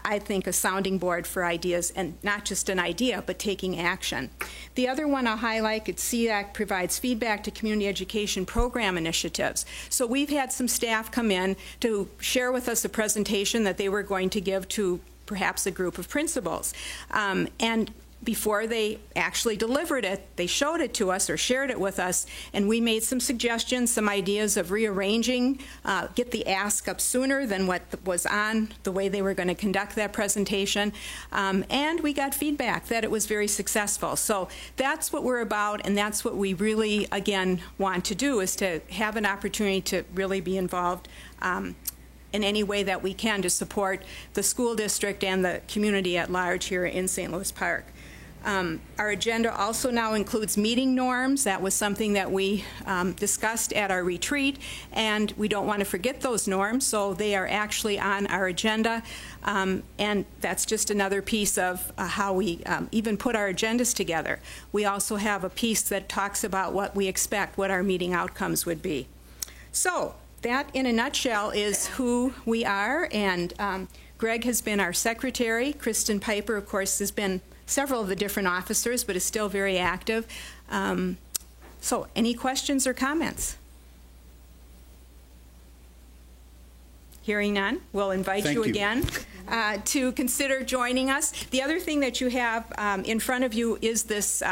I think, a sounding board for ideas, and not just an idea, but taking action. The other one I'll highlight is SEAC provides feedback to community education program initiatives. So we've had some staff come in to share with us a presentation that they were going to give to perhaps a group of principals. And before they actually delivered it, they showed it to us or shared it with us, and we made some suggestions, some ideas of rearranging, get the ask up sooner than what was on the way they were going to conduct that presentation, and we got feedback that it was very successful. So that's what we're about, and that's what we really, again, want to do, is to have an opportunity to really be involved in any way that we can to support the school district and the community at large here in St. Louis Park. Our agenda also now includes meeting norms. That was something that we discussed at our retreat, and we don't want to forget those norms, so they are actually on our agenda. And that's just another piece of how we even put our agendas together. We also have a piece that talks about what we expect, what our meeting outcomes would be. So that, in a nutshell, is who we are, and Greg has been our secretary. Kristen Piper, of course, has been several of the different officers, but is still very active. So any questions or comments? Hearing none, we'll invite you again to consider joining us. The other thing that you have in front of you is this.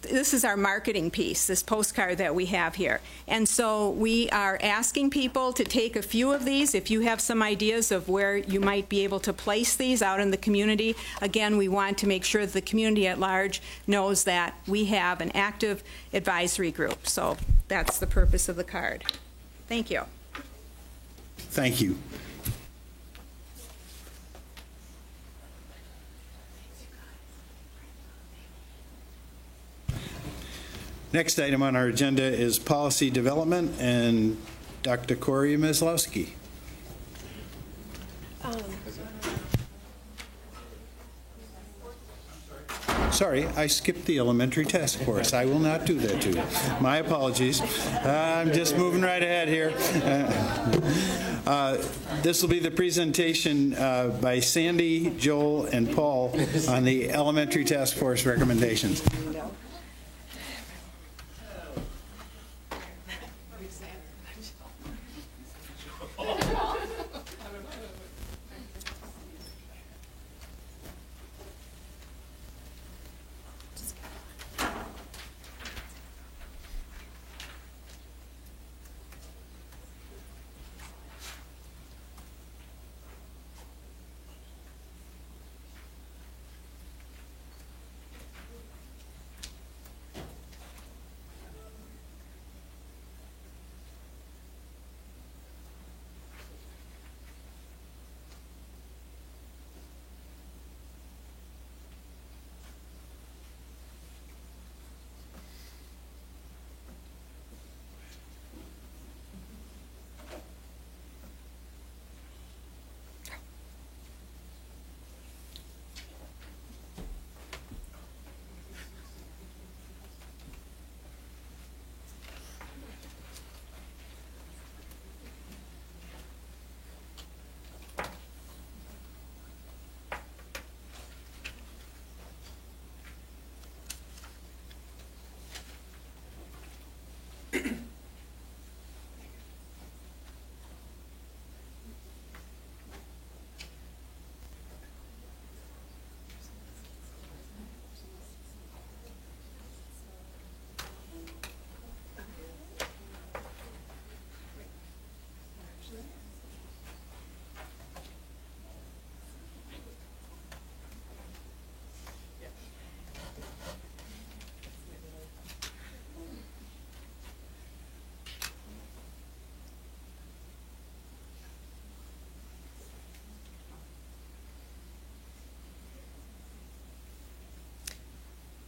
This is our marketing piece, this postcard that we have here. And so we are asking people to take a few of these. If you have some ideas of where you might be able to place these out in the community, again, we want to make sure that the community at large knows that we have an active advisory group. So that's the purpose of the card. Thank you. Thank you. Next item on our agenda is policy development, and Dr. Corey Meslowski. Sorry, I skipped the elementary task force. I will not do that to you. My apologies. I'm just moving right ahead here. This will be the presentation by Sandy, Joel, and Paul on the elementary task force recommendations.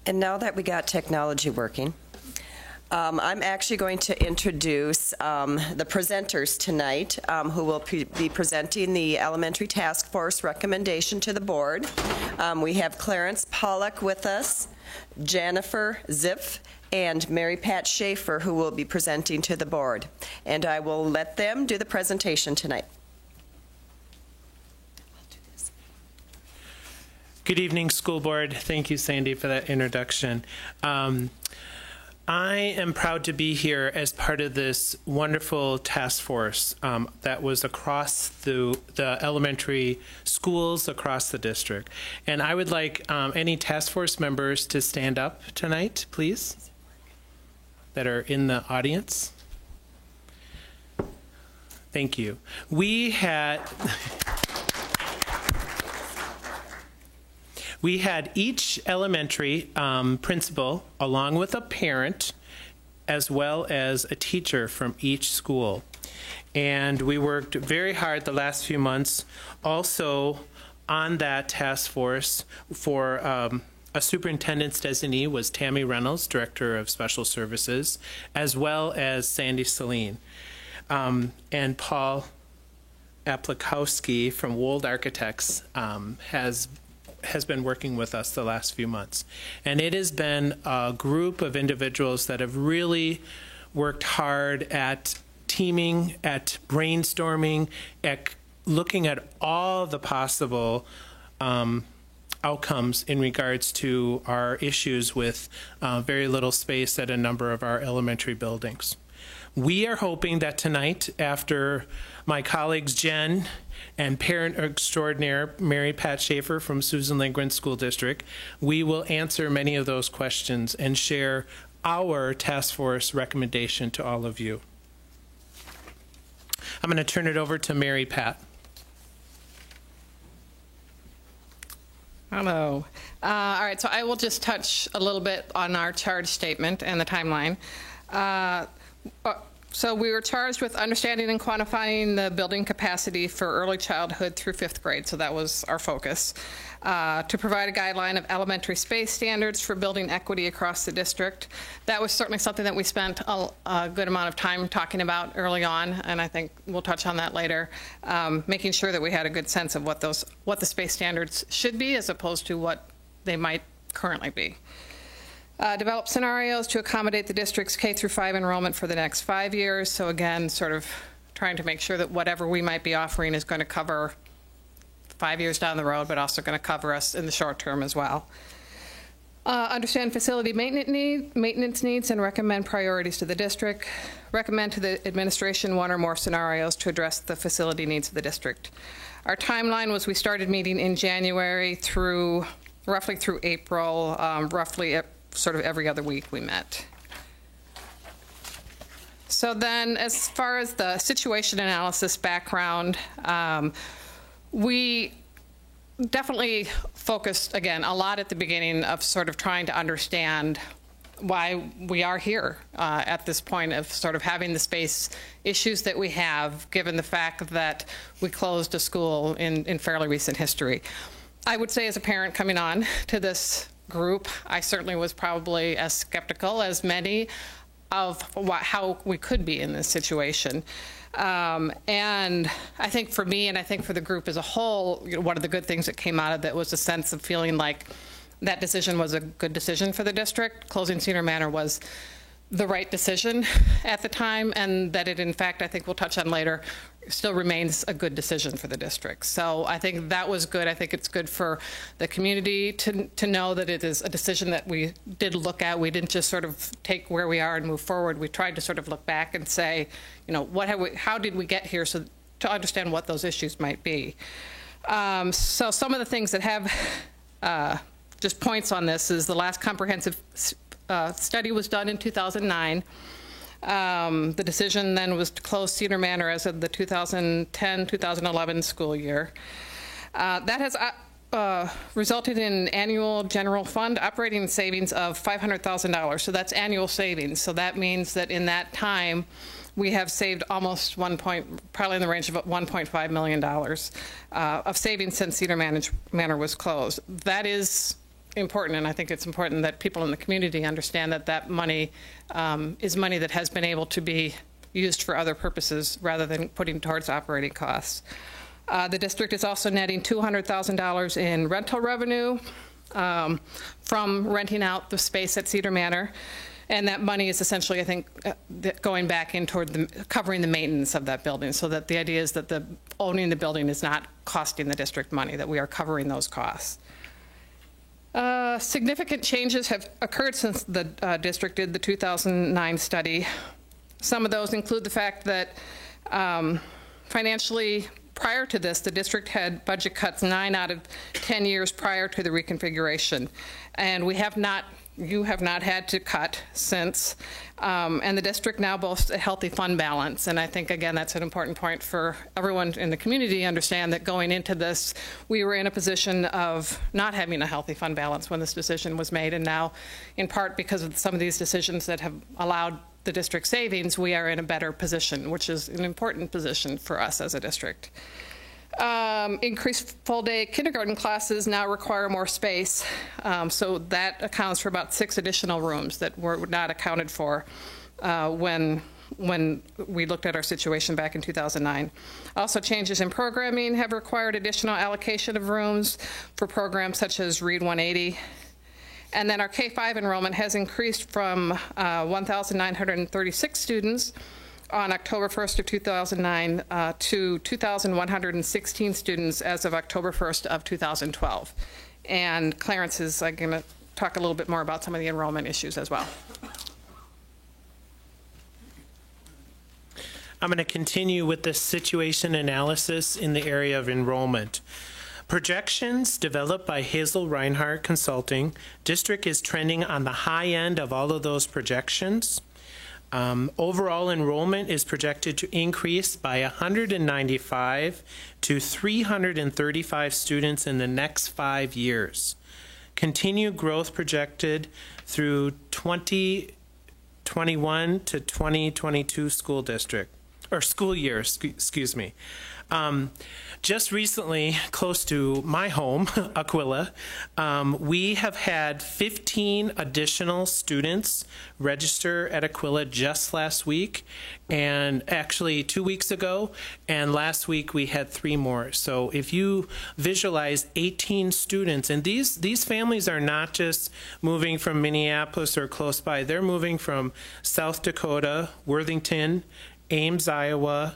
And now that we got technology working, I'm actually going to introduce the presenters tonight who will be presenting the elementary task force recommendation to the board. We have Clarence Pollock with us, Jennifer Ziff, and Mary Pat Schaefer, who will be presenting to the board. And I will let them do the presentation tonight. Good evening, school board. Thank you, Sandy, for that introduction. I am proud to be here as part of this wonderful task force that was across the elementary schools across the district. And I would like any task force members to stand up tonight, please, that are in the audience. Thank you. We had each elementary principal, along with a parent, as well as a teacher from each school. And we worked very hard the last few months also on that task force. For a superintendent's designee was Tammy Reynolds, Director of Special Services, as well as Sandy Celine. And Paul Aplikowski from Wold Architects has been working with us the last few months. And it has been a group of individuals that have really worked hard at teaming, at brainstorming, at looking at all the possible outcomes in regards to our issues with very little space at a number of our elementary buildings. We are hoping that tonight, after my colleagues Jen and parent extraordinaire Mary Pat Schaefer from Susan Lindgren School District, we will answer many of those questions and share our task force recommendation to all of you. I'm going to turn it over to Mary Pat. Hello. All right, so I will just touch a little bit on our charge statement and the timeline. So we were charged with understanding and quantifying the building capacity for early childhood through 5th grade, so that was our focus. To provide a guideline of elementary space standards for building equity across the district. That was certainly something that we spent a good amount of time talking about early on, and I think we'll touch on that later, making sure that we had a good sense of what the space standards should be as opposed to what they might currently be. Develop scenarios to accommodate the district's K-5 enrollment for the next 5 years. So again, sort of trying to make sure that whatever we might be offering is going to cover 5 years down the road, but also going to cover us in the short term as well. Understand facility maintenance needs and recommend priorities to the district. Recommend to the administration one or more scenarios to address the facility needs of the district. Our timeline was we started meeting in January roughly through April, sort of every other week we met. So then as far as the situation analysis background, we definitely focused, again, a lot at the beginning of sort of trying to understand why we are here at this point of sort of having the space issues that we have, given the fact that we closed a school in fairly recent history. I would say as a parent coming on to this group, I certainly was probably as skeptical as many of how we could be in this situation. And I think for me, and I think for the group as a whole, one of the good things that came out of it was a sense of feeling like that decision was a good decision for the district. Closing Cedar Manor was the right decision at the time, and that it, in fact, I think we'll touch on later, still remains a good decision for the district. So I think that was good. I think it's good for the community to know that it is a decision that we did look at. We didn't just sort of take where we are and move forward. We tried to sort of look back and say, you know, how did we get here, so to understand what those issues might be. So some of the things that have just points on this is the last comprehensive study was done in 2009. The decision then was to close Cedar Manor as of the 2010-2011 school year. That has resulted in annual general fund operating savings of $500,000. So that's annual savings. So that means that in that time, we have saved almost probably in the range of $1.5 million of savings since Cedar Manor was closed. That is important, and I think it's important that people in the community understand that that money is money that has been able to be used for other purposes rather than putting towards operating costs. The district is also netting $200,000 in rental revenue from renting out the space at Cedar Manor. And that money is essentially, I think, going back in toward covering the maintenance of that building, so that the idea is that owning the building is not costing the district money, that we are covering those costs. Significant changes have occurred since the district did the 2009 study. Some of those include the fact that financially, prior to this, the district had budget cuts 9 out of 10 years prior to the reconfiguration. And you have not had to cut since, and the district now boasts a healthy fund balance. And I think, again, that's an important point for everyone in the community to understand, that going into this, we were in a position of not having a healthy fund balance when this decision was made. And now, in part because of some of these decisions that have allowed the district savings, we are in a better position, which is an important position for us as a district. Increased full-day kindergarten classes now require more space, so that accounts for about 6 additional rooms that were not accounted for when we looked at our situation back in 2009. Also, changes in programming have required additional allocation of rooms for programs such as Read 180. And then our K-5 enrollment has increased from 1,936 students on October 1st of 2009 to 2,116 students as of October 1st of 2012. And Clarence is going to talk a little bit more about some of the enrollment issues as well. I'm going to continue with the situation analysis in the area of enrollment. Projections developed by Hazel Reinhardt Consulting. District is trending on the high end of all of those projections. Overall enrollment is projected to increase by 195 to 335 students in the next 5 years. Continued growth projected through 2021 to 2022 school year, excuse me. Just recently, close to my home, Aquilla, we have had 15 additional students register at Aquilla just last week, and actually 2 weeks ago, and last week we had 3 more. So if you visualize 18 students, and these families are not just moving from Minneapolis or close by, they're moving from South Dakota, Worthington, Ames, Iowa,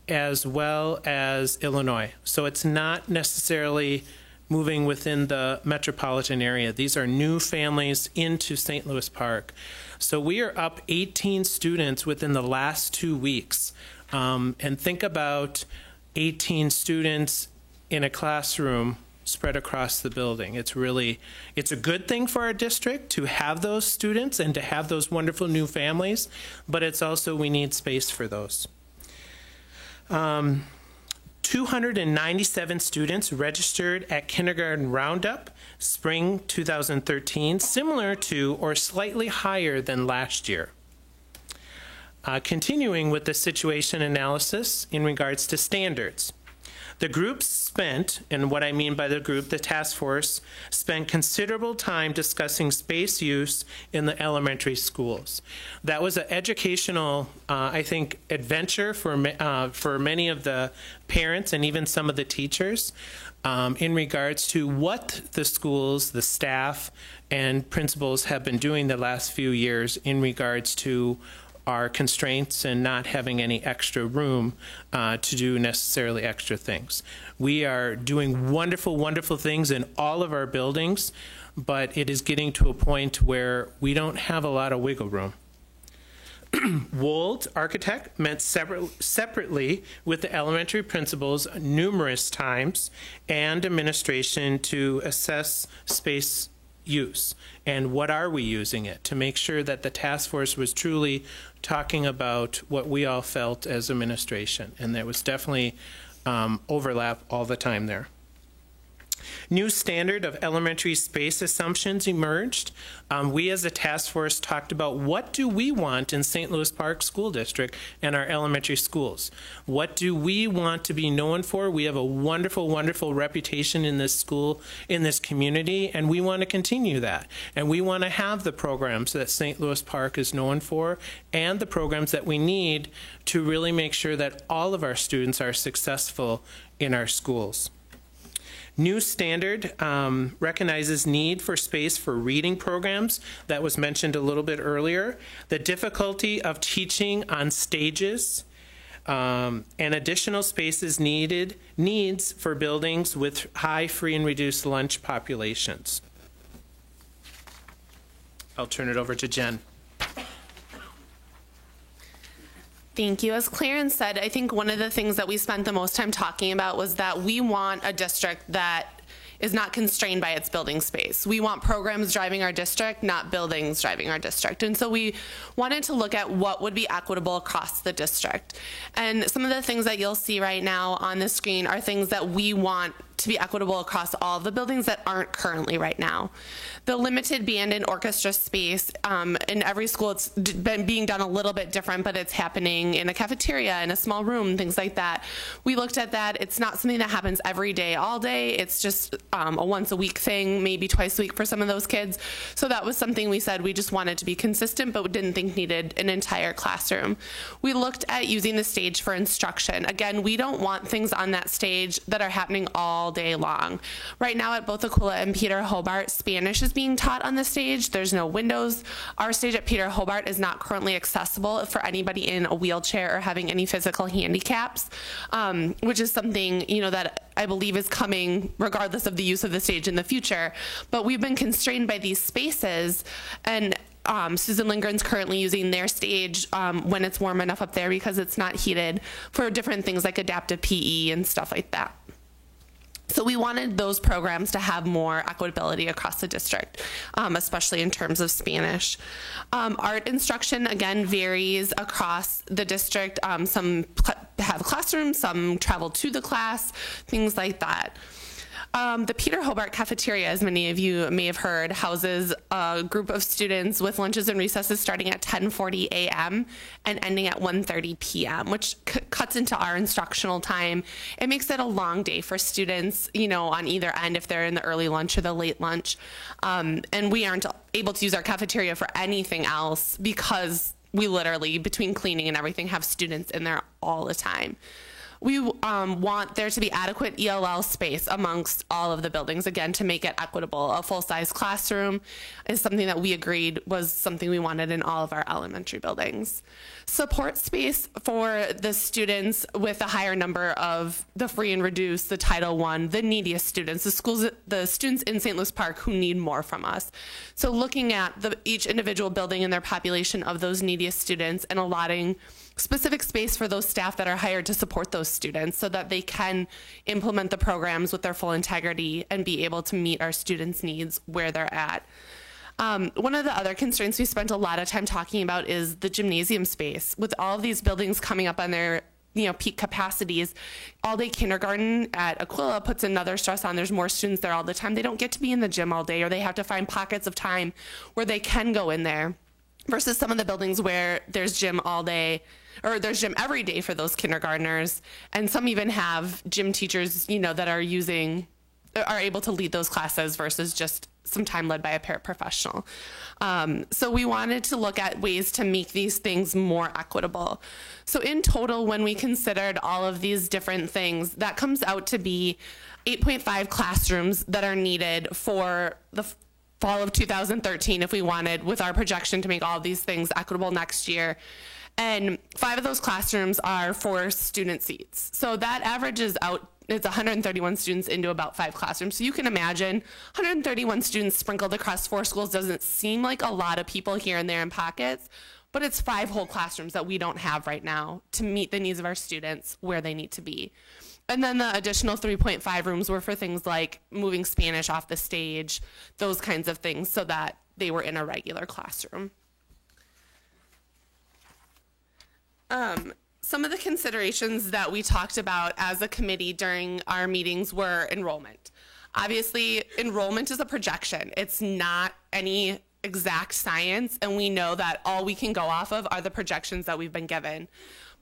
as well as Illinois. So it's not necessarily moving within the metropolitan area. These are new families into St. Louis Park. So we are up 18 students within the last 2 weeks. And think about 18 students in a classroom spread across the building. It's a good thing for our district to have those students and to have those wonderful new families, but it's also, we need space for those. 297 students registered at Kindergarten Roundup spring 2013, similar to or slightly higher than last year. Continuing with the situation analysis in regards to standards. The group spent, and what I mean by the group, the task force, spent considerable time discussing space use in the elementary schools. That was an educational, I think, adventure for many of the parents and even some of the teachers in regards to what the schools, the staff, and principals have been doing the last few years in regards to our constraints and not having any extra room to do necessarily extra things. We are doing wonderful, wonderful things in all of our buildings, but it is getting to a point where we don't have a lot of wiggle room. Wold Architect met separately with the elementary principals numerous times and administration to assess space use and what are we using it, to make sure that the task force was truly talking about what we all felt as administration, and there was definitely overlap all the time there. new standard of elementary space assumptions emerged. We as a task force talked about what do we want in St. Louis Park School District and our elementary schools. What do we want to be known for? We have a wonderful, wonderful reputation in this school, in this community, and we want to continue that. And we want to have the programs that St. Louis Park is known for and the programs that we need to really make sure that all of our students are successful in our schools. New standard recognizes need for space for reading programs. That was mentioned a little bit earlier. The difficulty of teaching on stages and additional spaces needs for buildings with high free and reduced lunch populations. I'll turn it over to Jen. Thank you. As Clarence said, I think one of the things that we spent the most time talking about was that we want a district that is not constrained by its building space. We want programs driving our district, not buildings driving our district. And so we wanted to look at what would be equitable across the district. And some of the things that you'll see right now on the screen are things that we want to be equitable across all of the buildings that aren't currently right now. The limited band and orchestra space in every school, it's been being done a little bit different, but it's happening in a cafeteria, in a small room, things like that. We looked at that. It's not something that happens every day, all day. It's just a once a week thing, maybe twice a week for some of those kids. So that was something we said we just wanted to be consistent, but we didn't think needed an entire classroom. We looked at using the stage for instruction. Again, we don't want things on that stage that are happening all day long. Right now at both Aquila and Peter Hobart, Spanish is being taught on the stage. There's no windows. Our stage at Peter Hobart is not currently accessible for anybody in a wheelchair or having any physical handicaps, which is something, that I believe is coming regardless of the use of the stage in the future. But we've been constrained by these spaces, and Susan Lindgren's currently using their stage when it's warm enough up there because it's not heated for different things like adaptive PE and stuff like that. So we wanted those programs to have more equitability across the district, especially in terms of Spanish. Art instruction, again, varies across the district. Some have classrooms, some travel to the class, things like that. The Peter Hobart cafeteria, as many of you may have heard, houses a group of students with lunches and recesses starting at 10:40 a.m. and ending at 1:30 p.m., which cuts into our instructional time. It makes it a long day for students, on either end if they're in the early lunch or the late lunch. And we aren't able to use our cafeteria for anything else because we literally, between cleaning and everything, have students in there all the time. We want there to be adequate ELL space amongst all of the buildings, again, to make it equitable. A full-size classroom is something that we agreed was something we wanted in all of our elementary buildings. Support space for the students with a higher number of the free and reduced, the Title I, the neediest students, the students in St. Louis Park who need more from us. So looking at each individual building and their population of those neediest students and allotting specific space for those staff that are hired to support those students so that they can implement the programs with their full integrity and be able to meet our students' needs where they're at. One of the other constraints we spent a lot of time talking about is the gymnasium space. With all of these buildings coming up on their peak capacities, all-day kindergarten at Aquila puts another stress on. There's more students there all the time. They don't get to be in the gym all day, or they have to find pockets of time where they can go in there, versus some of the buildings where there's gym all day, or there's gym every day for those kindergartners, and some even have gym teachers, that are able to lead those classes versus just some time led by a paraprofessional. So we wanted to look at ways to make these things more equitable. So in total, when we considered all of these different things, that comes out to be 8.5 classrooms that are needed for the fall of 2013 if we wanted, with our projection, to make all of these things equitable next year. And 5 of those classrooms are for student seats. So that averages out, it's 131 students into about 5 classrooms. So you can imagine 131 students sprinkled across 4 schools doesn't seem like a lot of people here and there in pockets, but it's 5 whole classrooms that we don't have right now to meet the needs of our students where they need to be. And then the additional 3.5 rooms were for things like moving Spanish off the stage, those kinds of things, so that they were in a regular classroom. Some of the considerations that we talked about as a committee during our meetings were enrollment. Obviously, enrollment is a projection. It's not any exact science, and we know that all we can go off of are the projections that we've been given.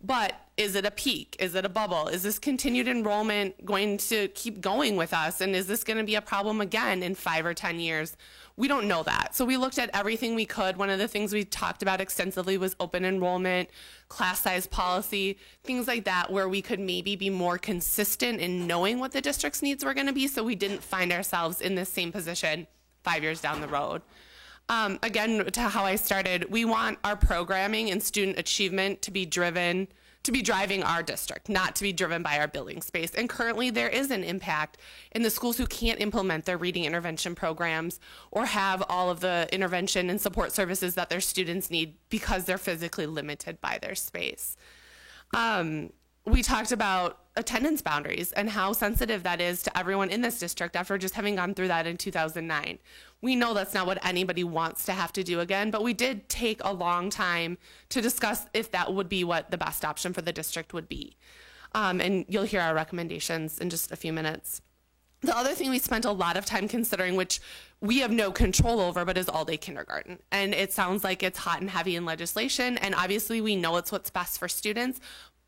But is it a peak? Is it a bubble? Is this continued enrollment going to keep going with us? And is this going to be a problem again in 5 or 10 years? We don't know that. So we looked at everything we could. One of the things we talked about extensively was open enrollment, class size policy, things like that, where we could maybe be more consistent in knowing what the district's needs were going to be, so we didn't find ourselves in this same position 5 years down the road. Again, to how I started, we want our programming and student achievement to be driving our district, not to be driven by our building space. And currently there is an impact in the schools who can't implement their reading intervention programs or have all of the intervention and support services that their students need because they're physically limited by their space. We talked about attendance boundaries and how sensitive that is to everyone in this district after just having gone through that in 2009. We know that's not what anybody wants to have to do again, but we did take a long time to discuss if that would be what the best option for the district would be. And you'll hear our recommendations in just a few minutes. The other thing we spent a lot of time considering, which we have no control over, but is all-day kindergarten. And it sounds like it's hot and heavy in legislation, and obviously we know it's what's best for students,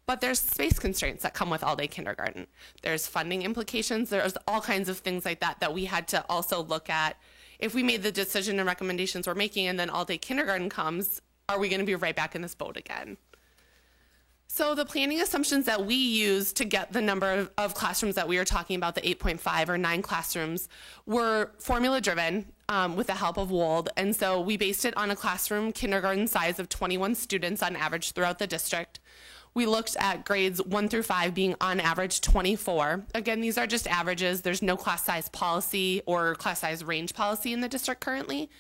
but there's space constraints that come with all-day kindergarten. There's funding implications. There's all kinds of things like that that we had to also look at. If we made the decision and recommendations we're making and then all-day kindergarten comes, are we going to be right back in this boat again? So the planning assumptions that we used to get the number of classrooms that we were talking about, the 8.5 or 9 classrooms, were formula-driven with the help of WOLD. And so we based it on a classroom kindergarten size of 21 students on average throughout the district. We looked at grades 1 through 5 being on average 24. Again, these are just averages. There's no class size policy or class size range policy in the district currently.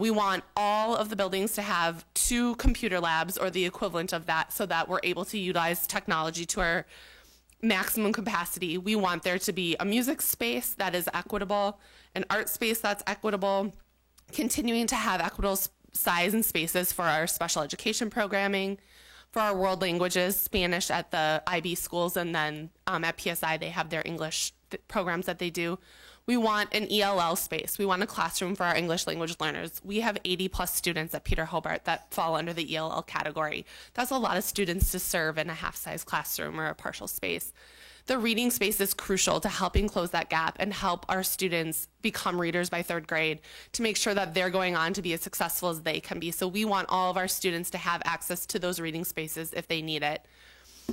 We want all of the buildings to have 2 computer labs or the equivalent of that so that we're able to utilize technology to our maximum capacity. We want there to be a music space that is equitable, an art space that's equitable, continuing to have equitable size and spaces for our special education programming, for our world languages, Spanish at the IB schools, and then at PSI they have their English programs that they do. We want an ELL space. We want a classroom for our English language learners. We have 80 plus students at Peter Hobart that fall under the ELL category. That's a lot of students to serve in a half-size classroom or a partial space. The reading space is crucial to helping close that gap and help our students become readers by 3rd grade to make sure that they're going on to be as successful as they can be. So we want all of our students to have access to those reading spaces if they need it.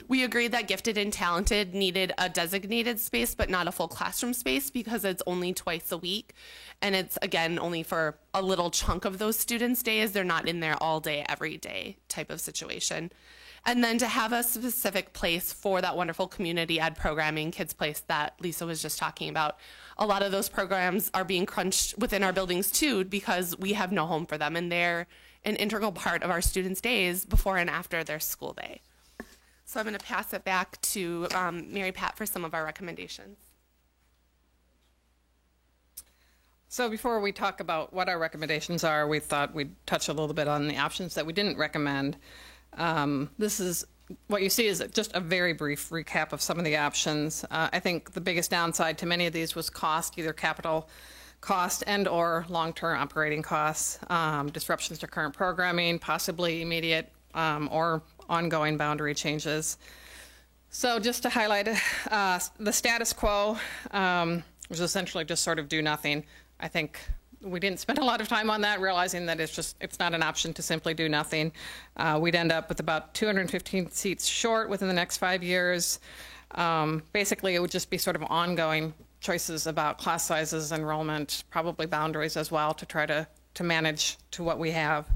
We agreed that gifted and talented needed a designated space, but not a full classroom space because it's only twice a week. And it's, again, only for a little chunk of those students' days. They're not in there all day, every day type of situation. And then to have a specific place for that wonderful community ed programming, Kids Place, that Lisa was just talking about. A lot of those programs are being crunched within our buildings too because we have no home for them, and they're an integral part of our students' days before and after their school day. So I'm going to pass it back to Mary Pat for some of our recommendations. So before we talk about what our recommendations are, we thought we'd touch a little bit on the options that we didn't recommend. This is what you see is just a very brief recap of some of the options. I think the biggest downside to many of these was cost, either capital cost and or long-term operating costs, disruptions to current programming, possibly immediate or ongoing boundary changes. So just to highlight the status quo, was essentially just sort of do nothing. I think we didn't spend a lot of time on that, realizing that it's not an option to simply do nothing. We'd end up with about 215 seats short within the next 5 years. Basically, it would just be sort of ongoing choices about class sizes, enrollment, probably boundaries as well to try to manage to what we have.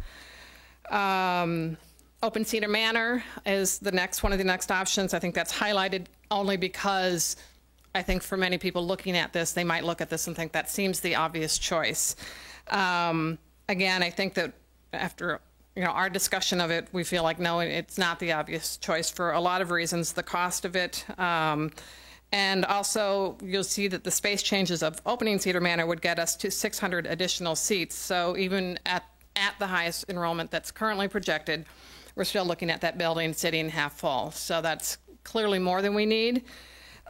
Open Cedar Manor is one of the next options. I think that's highlighted only because I think for many people looking at this, they might look at this and think that seems the obvious choice. Again, I think that after our discussion of it, we feel like no, it's not the obvious choice for a lot of reasons. The cost of it, and also you'll see that the space changes of opening Cedar Manor would get us to 600 additional seats. So even at the highest enrollment that's currently projected, we're still looking at that building sitting half full. So that's clearly more than we need.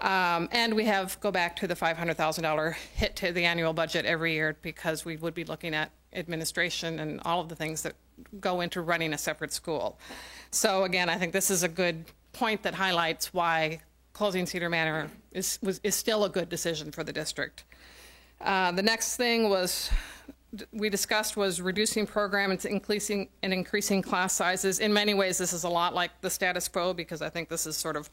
And we go back to the $500,000 hit to the annual budget every year because we would be looking at administration and all of the things that go into running a separate school. So again, I think this is a good point that highlights why closing Cedar Manor is still a good decision for the district. The next thing we discussed was reducing program and increasing class sizes. In many ways, this is a lot like the status quo because I think this is sort of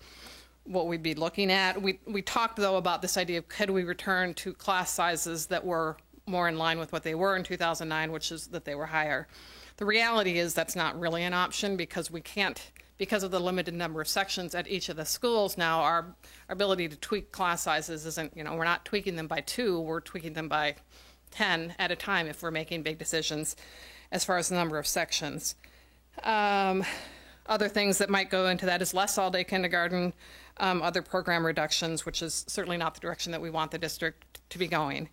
what we'd be looking at. We talked, though, about this idea of could we return to class sizes that were more in line with what they were in 2009, which is that they were higher. The reality is that's not really an option because we can't, because of the limited number of sections at each of the schools now, our ability to tweak class sizes isn't, we're not tweaking them by 2, we're tweaking them by 10 at a time if we're making big decisions as far as the number of sections. Other things that might go into that is less all-day kindergarten, other program reductions, which is certainly not the direction that we want the district to be going.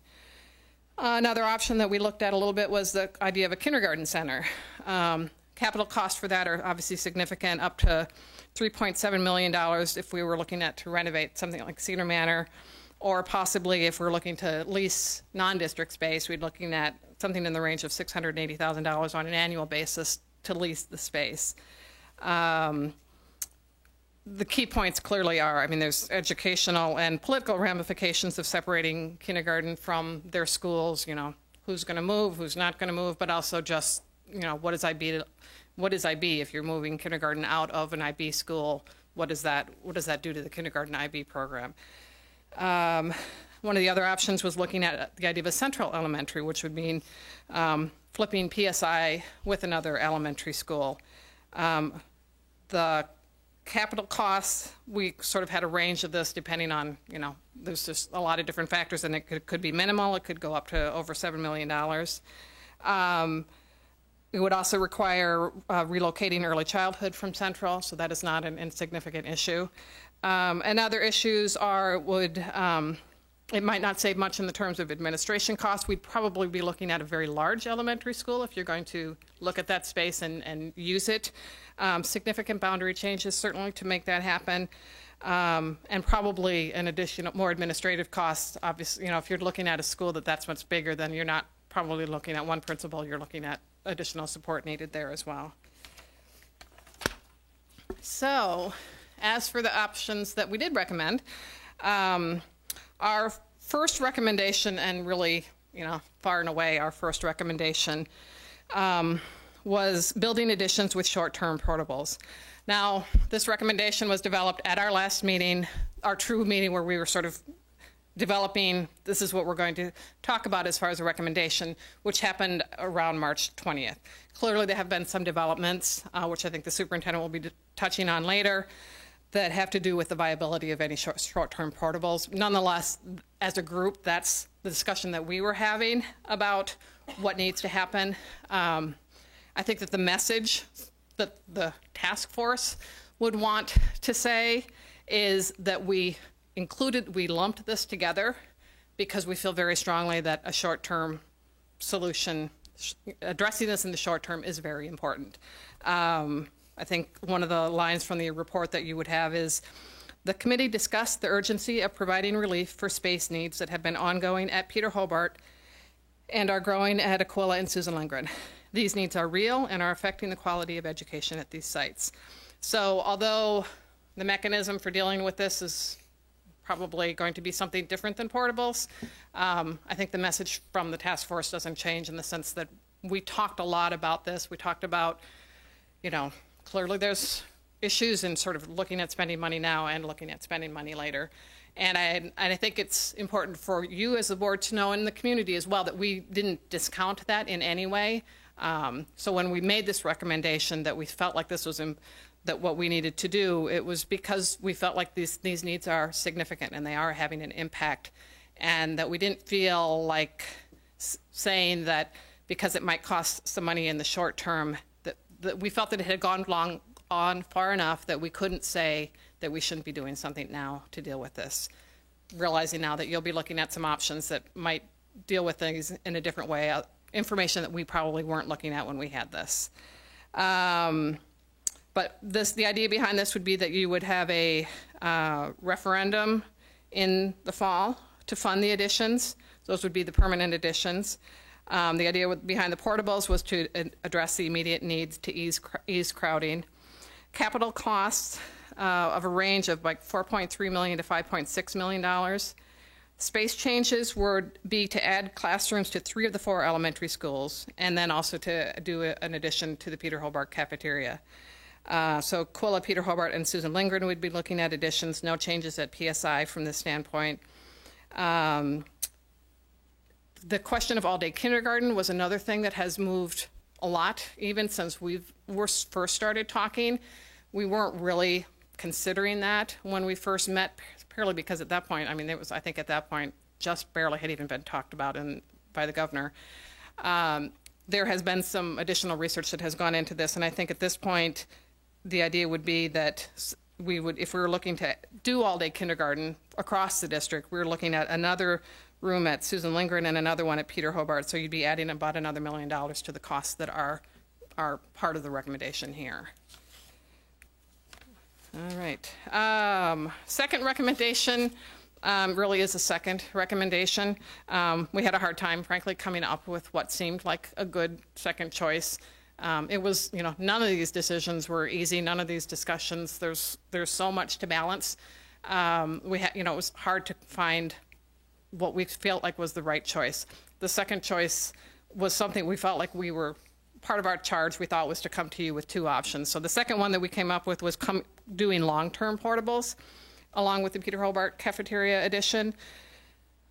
Another option that we looked at a little bit was the idea of a kindergarten center. Capital costs for that are obviously significant, up to $3.7 million if we were looking at to renovate something like Cedar Manor, or possibly if we're looking to lease non-district space, we'd looking at something in the range of $680,000 on an annual basis to lease the space. The key points clearly are, there's educational and political ramifications of separating kindergarten from their schools, who's going to move, who's not going to move, but also just, what is IB if you're moving kindergarten out of an IB school? What does that do to the kindergarten IB program? One of the other options was looking at the idea of a central elementary, which would mean flipping PSI with another elementary school. The capital costs, we sort of had a range of this depending on, there's just a lot of different factors, and it could be minimal. It could go up to over $7 million. It would also require relocating early childhood from Central, so that is not an insignificant issue. And other issues it might not save much in the terms of administration costs. We'd probably be looking at a very large elementary school if you're going to look at that space and use it. Significant boundary changes certainly to make that happen. And probably an additional, more administrative costs. Obviously, if you're looking at a school that's much bigger, then you're not probably looking at one principal, you're looking at additional support needed there as well. So, as for the options that we did recommend, our first recommendation, and really, far and away our first recommendation, was building additions with short-term portables. Now, this recommendation was developed at our last meeting, our true meeting where we were sort of developing, this is what we're going to talk about as far as a recommendation, which happened around March 20th. Clearly, there have been some developments, which I think the superintendent will be touching on later, that have to do with the viability of any short-term portables. Nonetheless, as a group, that's the discussion that we were having about what needs to happen. I think that the message that the task force would want to say is that we lumped this together because we feel very strongly that a short-term solution, addressing this in the short term, is very important. I think one of the lines from the report that you would have is, the committee discussed the urgency of providing relief for space needs that have been ongoing at Peter Hobart and are growing at Aquila and Susan Lindgren. These needs are real and are affecting the quality of education at these sites. So although the mechanism for dealing with this is probably going to be something different than portables, I think the message from the task force doesn't change in the sense that we talked a lot about this. We talked about, clearly there's issues in sort of looking at spending money now and looking at spending money later. And I think it's important for you as a board to know, and the community as well, that we didn't discount that in any way. So when we made this recommendation that we felt like this was that what we needed to do, it was because we felt like these needs are significant and they are having an impact, and that we didn't feel like saying that because it might cost some money in the short term, that we felt that it had gone on far enough that we couldn't say that we shouldn't be doing something now to deal with this. Realizing now that you'll be looking at some options that might deal with things in a different way, information that we probably weren't looking at when we had this. But the idea behind this would be that you would have a referendum in the fall to fund the additions. Those would be the permanent additions. The idea behind the portables was to address the immediate needs to ease crowding. Capital costs of a range of like $4.3 million to $5.6 million. Space changes would be to add classrooms to 3 of the 4 elementary schools, and then also to do an addition to the Peter Hobart cafeteria. So Quilla, Peter Hobart, and Susan Lindgren would be looking at additions. No changes at PSI from this standpoint. The question of all-day kindergarten was another thing that has moved a lot, even since we first started talking. We weren't really considering that when we first met, purely because at that point, I mean, I think at that point, just barely had even been talked about by the governor. There has been some additional research that has gone into this, and I think at this point, the idea would be that we would, if we were looking to do all-day kindergarten across the district, we were looking at another room at Susan Lindgren and another one at Peter Hobart, so you'd be adding about another $1 million to the costs that are part of the recommendation here. All right. Second recommendation really is a second recommendation. We had a hard time, frankly, coming up with what seemed like a good second choice. It was, none of these decisions were easy. None of these discussions. There's so much to balance. It was hard to find what we felt like was the right choice. The second choice was something we felt like part of our charge we thought was to come to you with 2 options. So the second one that we came up with was doing long-term portables along with the Peter Hobart cafeteria addition.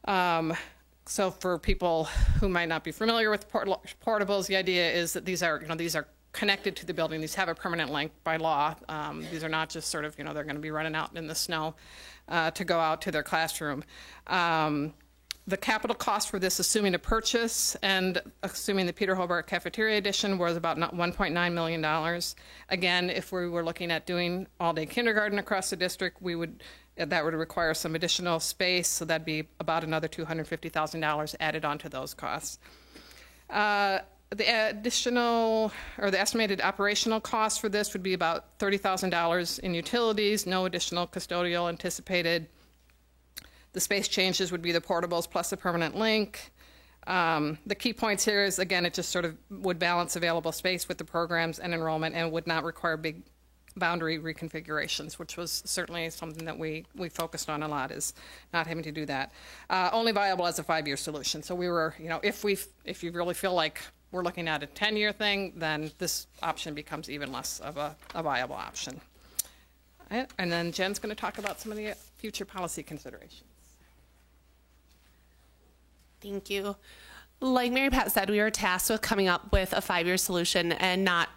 So for people who might not be familiar with portables, the idea is that these are connected to the building. These have a permanent link by law. These are not just sort of, they're going to be running out in the snow to go out to their classroom. The capital cost for this, assuming a purchase and assuming the Peter Hobart cafeteria addition, was about $1.9 million. Again, if we were looking at doing all-day kindergarten across the district, that would require some additional space, so that'd be about another $250,000 added onto those costs. The estimated operational cost for this would be about $30,000 in utilities, no additional custodial anticipated. The space changes would be the portables plus the permanent link. The key points here is, again, it just sort of would balance available space with the programs and enrollment and would not require big boundary reconfigurations, which was certainly something that we focused on a lot, is not having to do that. Only viable as a 5-year solution. So we were, if you really feel like we're looking at a 10-year thing, then this option becomes even less of a viable option. And then Jen's going to talk about some of the future policy considerations. Thank you. Like Mary Pat said, we were tasked with coming up with a 5-year solution and not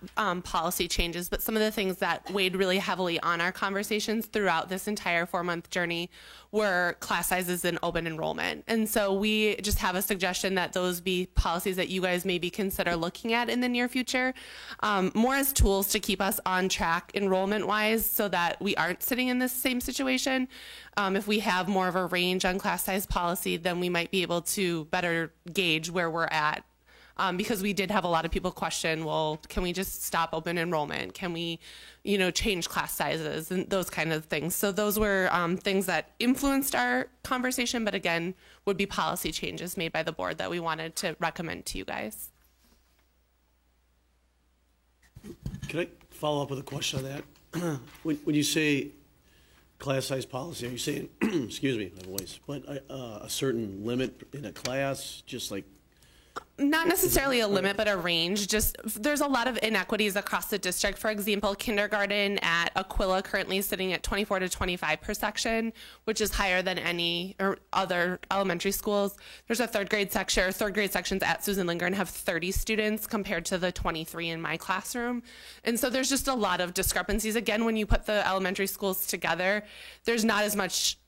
policy changes, but some of the things that weighed really heavily on our conversations throughout this entire 4-month journey were class sizes and open enrollment. And so we just have a suggestion that those be policies that you guys maybe consider looking at in the near future, more as tools to keep us on track enrollment-wise so that we aren't sitting in this same situation. If we have more of a range on class size policy, then we might be able to better gauge where we're at. Because we did have a lot of people question, well, can we just stop open enrollment? Can we, change class sizes and those kind of things? So those were things that influenced our conversation, but again, would be policy changes made by the board that we wanted to recommend to you guys. Can I follow up with a question on that? When you say class size policy, are you saying, excuse me, my voice, but a certain limit in a class, just like? Not necessarily a limit, but a range. Just there's a lot of inequities across the district. For example, kindergarten at Aquila currently is sitting at 24 to 25 per section, which is higher than any or other elementary schools. There's a third grade sections at Susan Lindgren have 30 students compared to the 23 in my classroom. And so there's just a lot of discrepancies. Again, when you put the elementary schools together, there's not as much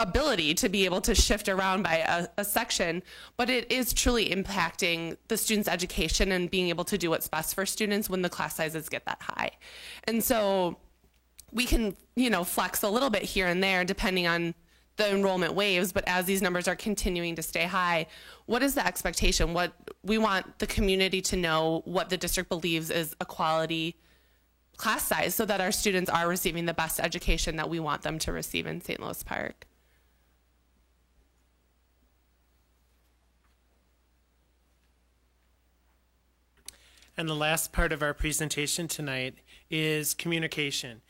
ability to be able to shift around by a section, but it is truly impacting the students' education and being able to do what's best for students when the class sizes get that high. And so we can, flex a little bit here and there depending on the enrollment waves, but as these numbers are continuing to stay high, what is the expectation? What we want the community to know what the district believes is a quality class size so that our students are receiving the best education that we want them to receive in St. Louis Park. And the last part of our presentation tonight is communication.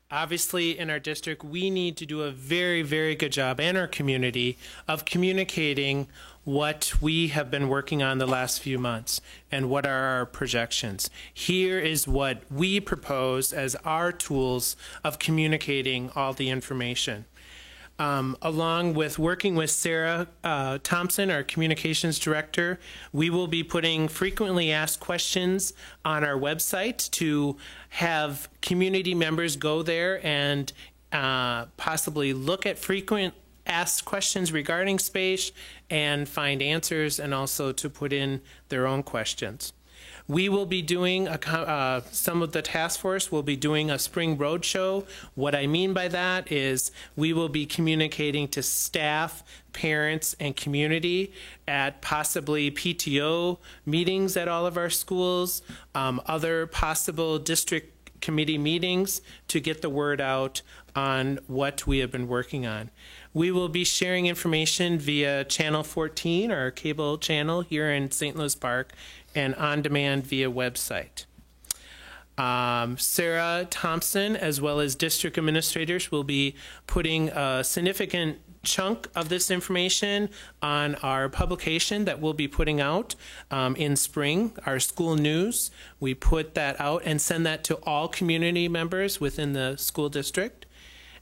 Obviously, in our district, we need to do a very, very good job, and our community, of communicating what we have been working on the last few months and what are our projections. Here is what we propose as our tools of communicating all the information. Along with working with Sarah Thompson, our communications director, we will be putting frequently asked questions on our website to have community members go there and possibly look at frequent asked questions regarding space and find answers, and also to put in their own questions. We will be doing, some of the task force will be doing a spring roadshow. What I mean by that is we will be communicating to staff, parents, and community at possibly PTO meetings at all of our schools, other possible district committee meetings to get the word out on what we have been working on. We will be sharing information via Channel 14, our cable channel here in St. Louis Park, and on demand via website. Sarah Thompson, as well as district administrators, will be putting a significant chunk of this information on our publication that we'll be putting out in spring, our school news. We put that out and send that to all community members within the school district.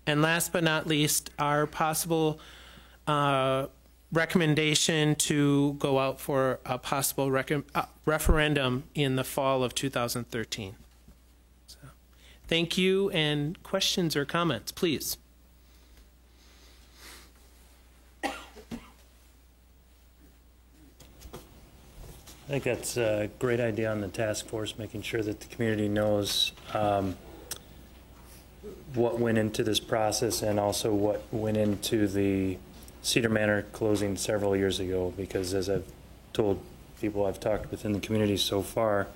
And last but not least, our possible recommendation to go out for a possible referendum in the fall of 2013. So, thank you, and questions or comments, please. I think that's a great idea on the task force, making sure that the community knows what went into this process and also what went into the Cedar Manor closing several years ago, because as I've told people I've talked with in the community so far,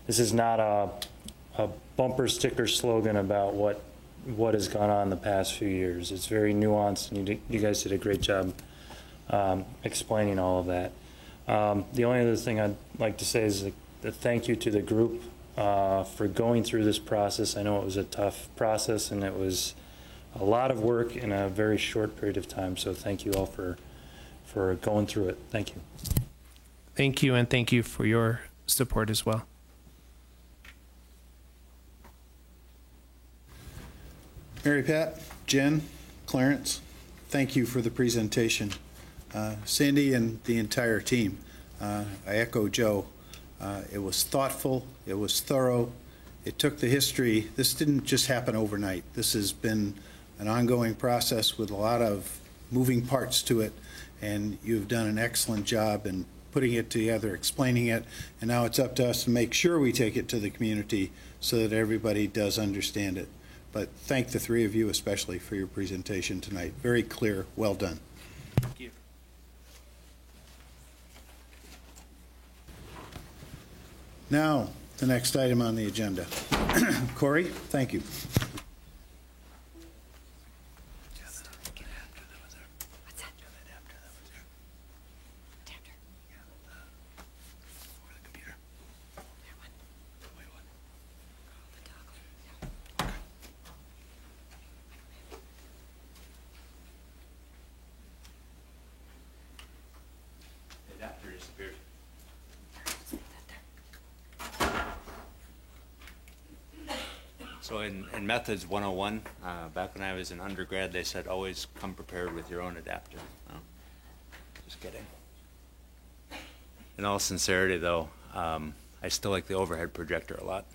this is not a bumper sticker slogan about what has gone on the past few years. It's very nuanced, and you guys did a great job explaining all of that. The only other thing I'd like to say is a thank you to the group for going through this process. I know it was a tough process, and it was a lot of work in a very short period of time, so thank you all for going through it. Thank you. Thank you, and thank you for your support as well. Mary Pat, Jen, Clarence, thank you for the presentation. Sandy and the entire team, I echo Joe. It was thoughtful, it was thorough, it took the history. This didn't just happen overnight. This has been an ongoing process with a lot of moving parts to it, and you've done an excellent job in putting it together, explaining it, and now it's up to us to make sure we take it to the community so that everybody does understand it. But thank the three of you especially for your presentation tonight. Very clear, well done. Thank you. Now, the next item on the agenda. Corey, thank you. So in Methods 101, back when I was in undergrad, they said always come prepared with your own adapter. Oh, just kidding. In all sincerity, though, I still like the overhead projector a lot.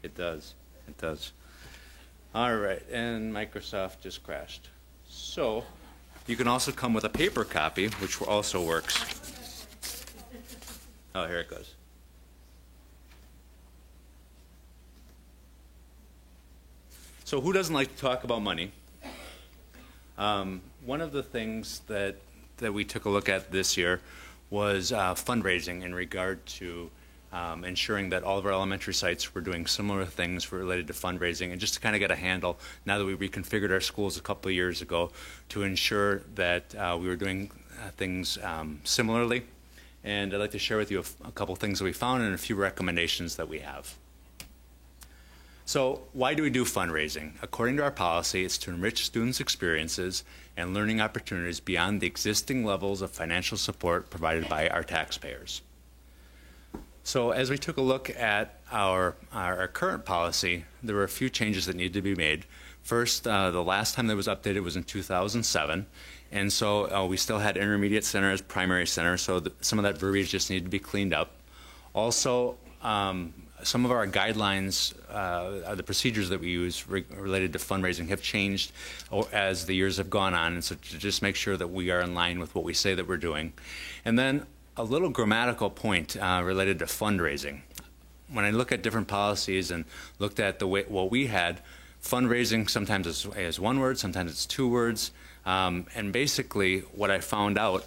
It does. It does. All right, and Microsoft just crashed. So you can also come with a paper copy, which also works. Oh, here it goes. So who doesn't like to talk about money? One of the things that we took a look at this year was fundraising in regard to ensuring that all of our elementary sites were doing similar things related to fundraising, and just to kind of get a handle, now that we reconfigured our schools a couple of years ago, to ensure that we were doing things similarly. And I'd like to share with you a couple things that we found and a few recommendations that we have. So why do we do fundraising? According to our policy, it's to enrich students' experiences and learning opportunities beyond the existing levels of financial support provided by our taxpayers. So as we took a look at our current policy, there were a few changes that needed to be made. First, the last time that was updated was in 2007, and so we still had intermediate center as primary center, so some of that verbiage just needed to be cleaned up. Also, some of our guidelines, the procedures that we use related to fundraising have changed as the years have gone on, and so to just make sure that we are in line with what we say that we're doing. And then a little grammatical point related to fundraising. When I look at different policies and looked at what we had, fundraising sometimes is one word, sometimes it's two words. And basically what I found out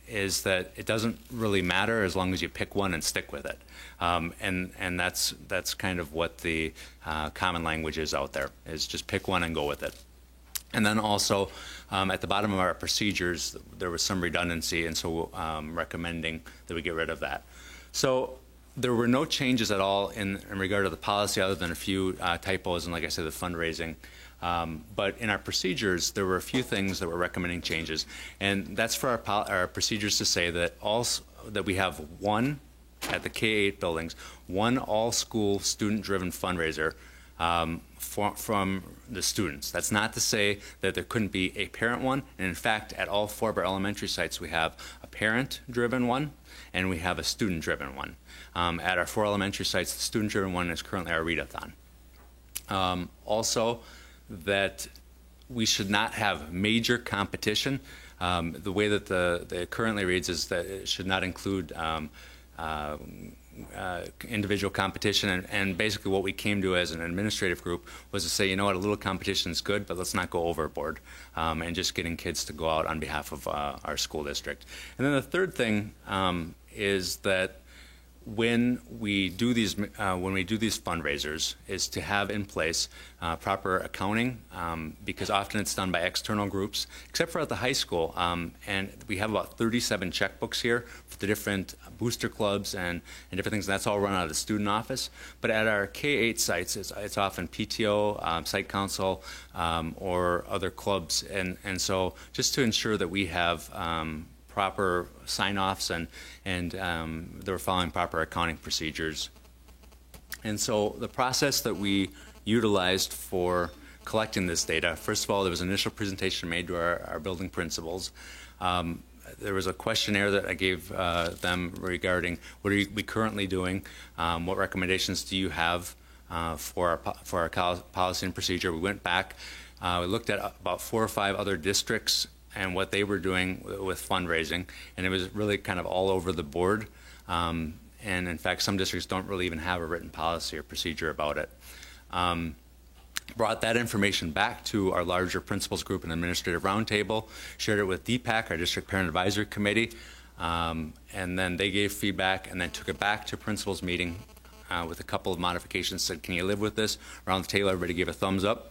is that it doesn't really matter as long as you pick one and stick with it. And that's kind of what the common language is out there, is just pick one and go with it. And then also at the bottom of our procedures, there was some redundancy, and so recommending that we get rid of that. So there were no changes at all in regard to the policy other than a few typos and, like I said, the fundraising. But in our procedures, there were a few things that were recommending changes, and that's for our procedures to say that that we have one, at the K-8 buildings, one all-school student-driven fundraiser from the students. That's not to say that there couldn't be a parent one, and in fact, at all 4 of our elementary sites, we have a parent-driven one, and we have a student-driven one. At our 4 elementary sites, the student-driven one is currently our readathon. Also, that we should not have major competition. The way that it currently reads is that it should not include individual competition, and basically what we came to as an administrative group was to say, you know what, a little competition is good, but let's not go overboard, and just getting kids to go out on behalf of our school district. And then the third thing is that when we do these fundraisers is to have in place proper accounting, because often it's done by external groups, except for at the high school, and we have about 37 checkbooks here for the different booster clubs and different things. That's all run out of the student office. But at our K-8 sites, it's often PTO, site council, or other clubs, and so just to ensure that we have proper sign-offs and they're following proper accounting procedures. And so the process that we utilized for collecting this data, first of all, there was an initial presentation made to our building principals. There was a questionnaire that I gave them regarding what are we currently doing, what recommendations do you have for our policy and procedure. We went back, we looked at about 4 or 5 other districts and what they were doing with fundraising, and it was really kind of all over the board. And in fact, some districts don't really even have a written policy or procedure about it. Brought that information back to our larger principals group and administrative roundtable, shared it with DPAC, our district parent advisory committee, and then they gave feedback and then took it back to principals meeting with a couple of modifications, said, can you live with this? Around the table, everybody gave a thumbs up.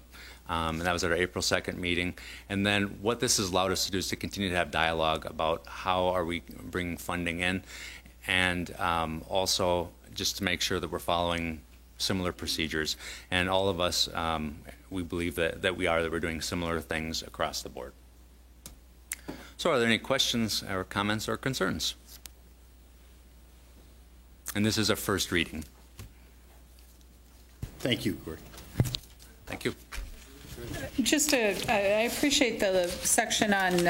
And that was at our April 2nd meeting. And then what this has allowed us to do is to continue to have dialogue about how are we bringing funding in, and also just to make sure that we're following similar procedures. And all of us, we believe that we're doing similar things across the board. So are there any questions or comments or concerns? And this is a first reading. Thank you, Gordon. Thank you. Just I appreciate the section on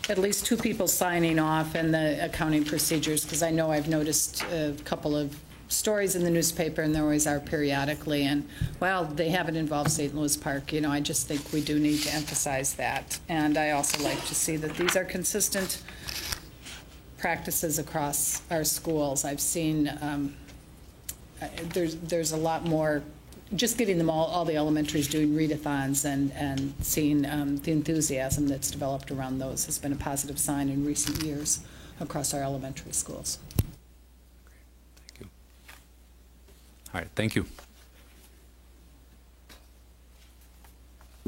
at least 2 people signing off and the accounting procedures, because I know I've noticed a couple of stories in the newspaper, and there always are periodically, and well, they haven't involved St. Louis Park. You know, I just think we do need to emphasize that. And I also like to see that these are consistent practices across our schools. I've seen there's a lot more. Just getting them all the elementaries doing readathons and seeing the enthusiasm that's developed around those has been a positive sign in recent years across our elementary schools. Thank you. All right, thank you.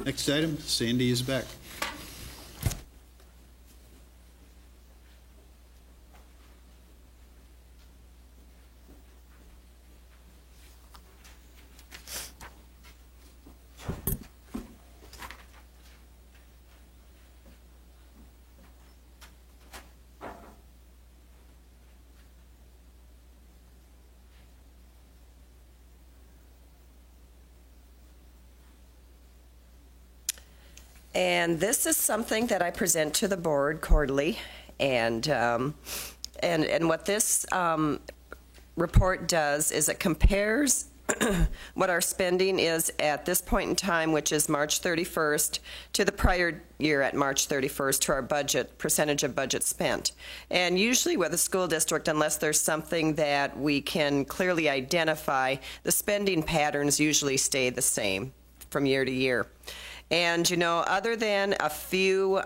Next item, Sandy is back. And this is something that I present to the board quarterly. And what this report does is it compares what our spending is at this point in time, which is March 31st, to the prior year at March 31st, to our budget, percentage of budget spent. And usually with a school district, unless there's something that we can clearly identify, the spending patterns usually stay the same from year to year. And, you know, other than a few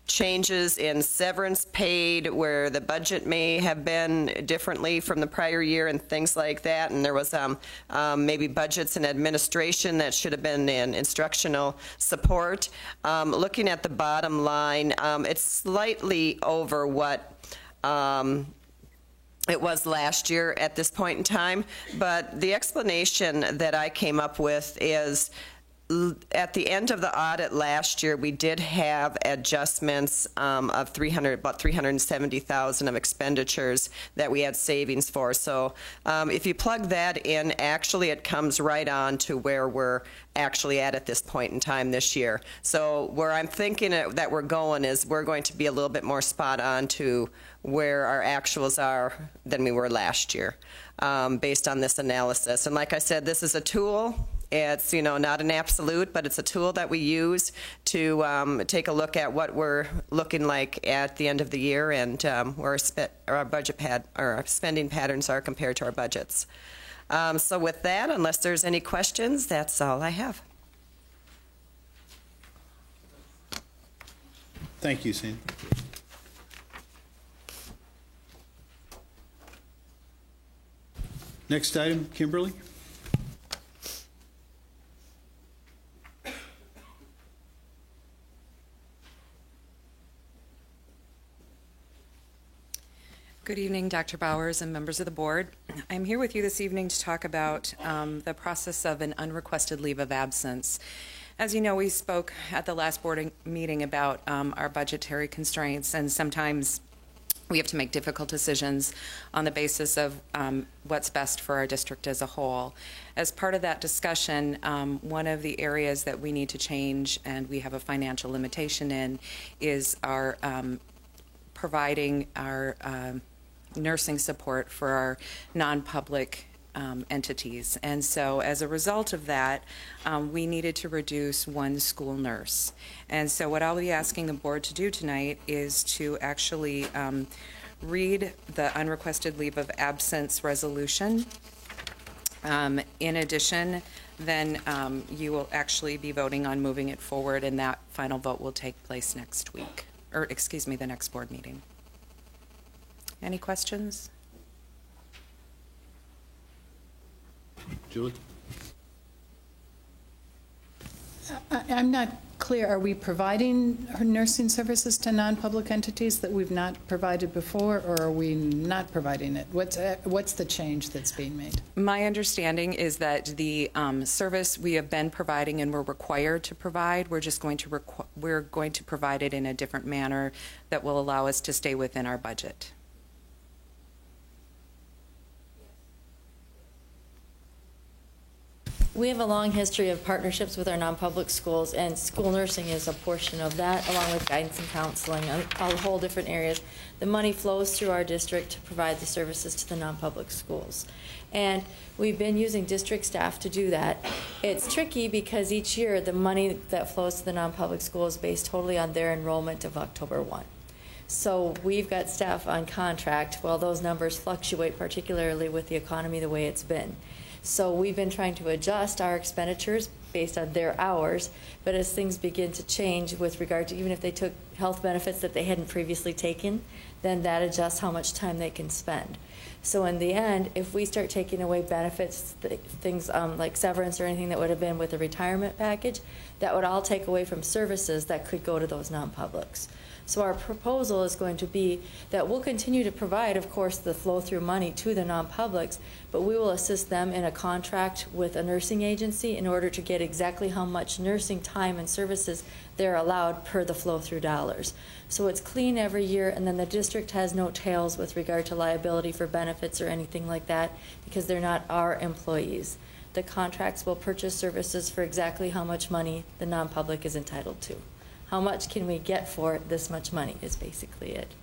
changes in severance paid where the budget may have been differently from the prior year and things like that, and there was maybe budgets and administration that should have been in instructional support. Looking at the bottom line, it's slightly over what it was last year at this point in time, but the explanation that I came up with is at the end of the audit last year, we did have adjustments of about $370,000 of expenditures that we had savings for. So if you plug that in, actually it comes right on to where we're actually at this point in time this year. So where I'm thinking that we're going is we're going to be a little bit more spot on to where our actuals are than we were last year based on this analysis. And like I said, this is a tool. It's, you know, not an absolute, but it's a tool that we use to take a look at what we're looking like at the end of the year and where our spending patterns are compared to our budgets. So with that, unless there's any questions, that's all I have. Thank you, Sandy. Next item, Kimberly. Good evening, Dr. Bowers and members of the board. I'm here with you this evening to talk about the process of an unrequested leave of absence. As you know, we spoke at the last board meeting about our budgetary constraints, and sometimes we have to make difficult decisions on the basis of what's best for our district as a whole. As part of that discussion, one of the areas that we need to change, and we have a financial limitation in, is our providing our nursing support for our non-public entities. And so as a result of that, we needed to reduce one school nurse. And so what I'll be asking the board to do tonight is to actually read the unrequested leave of absence resolution. In addition, then you will actually be voting on moving it forward, and that final vote will take place next week, or excuse me, the next board meeting. Any questions? Julie? I'm not clear. Are we providing nursing services to non-public entities that we've not provided before, or are we not providing it? What's the change that's being made? My understanding is that the service we have been providing and we're required to provide, we're just going to we're going to provide it in a different manner that will allow us to stay within our budget. We have a long history of partnerships with our non-public schools, and school nursing is a portion of that, along with guidance and counseling, all whole different areas. The money flows through our district to provide the services to the non-public schools. And we've been using district staff to do that. It's tricky because each year the money that flows to the non-public school is based totally on their enrollment of October 1. So we've got staff on contract. Well, those numbers fluctuate, particularly with the economy the way it's been. So we've been trying to adjust our expenditures based on their hours, but as things begin to change with regard to even if they took health benefits that they hadn't previously taken, then that adjusts how much time they can spend. So in the end, if we start taking away benefits, things like severance or anything that would have been with the retirement package, that would all take away from services that could go to those non-publics. So our proposal is going to be that we'll continue to provide, of course, the flow-through money to the non-publics, but we will assist them in a contract with a nursing agency in order to get exactly how much nursing time and services they're allowed per the flow-through dollars. So it's clean every year, and then the district has no tails with regard to liability for benefits or anything like that because they're not our employees. the contracts will purchase services for exactly how much money the non-public is entitled to. How much can we get for this much money is basically it.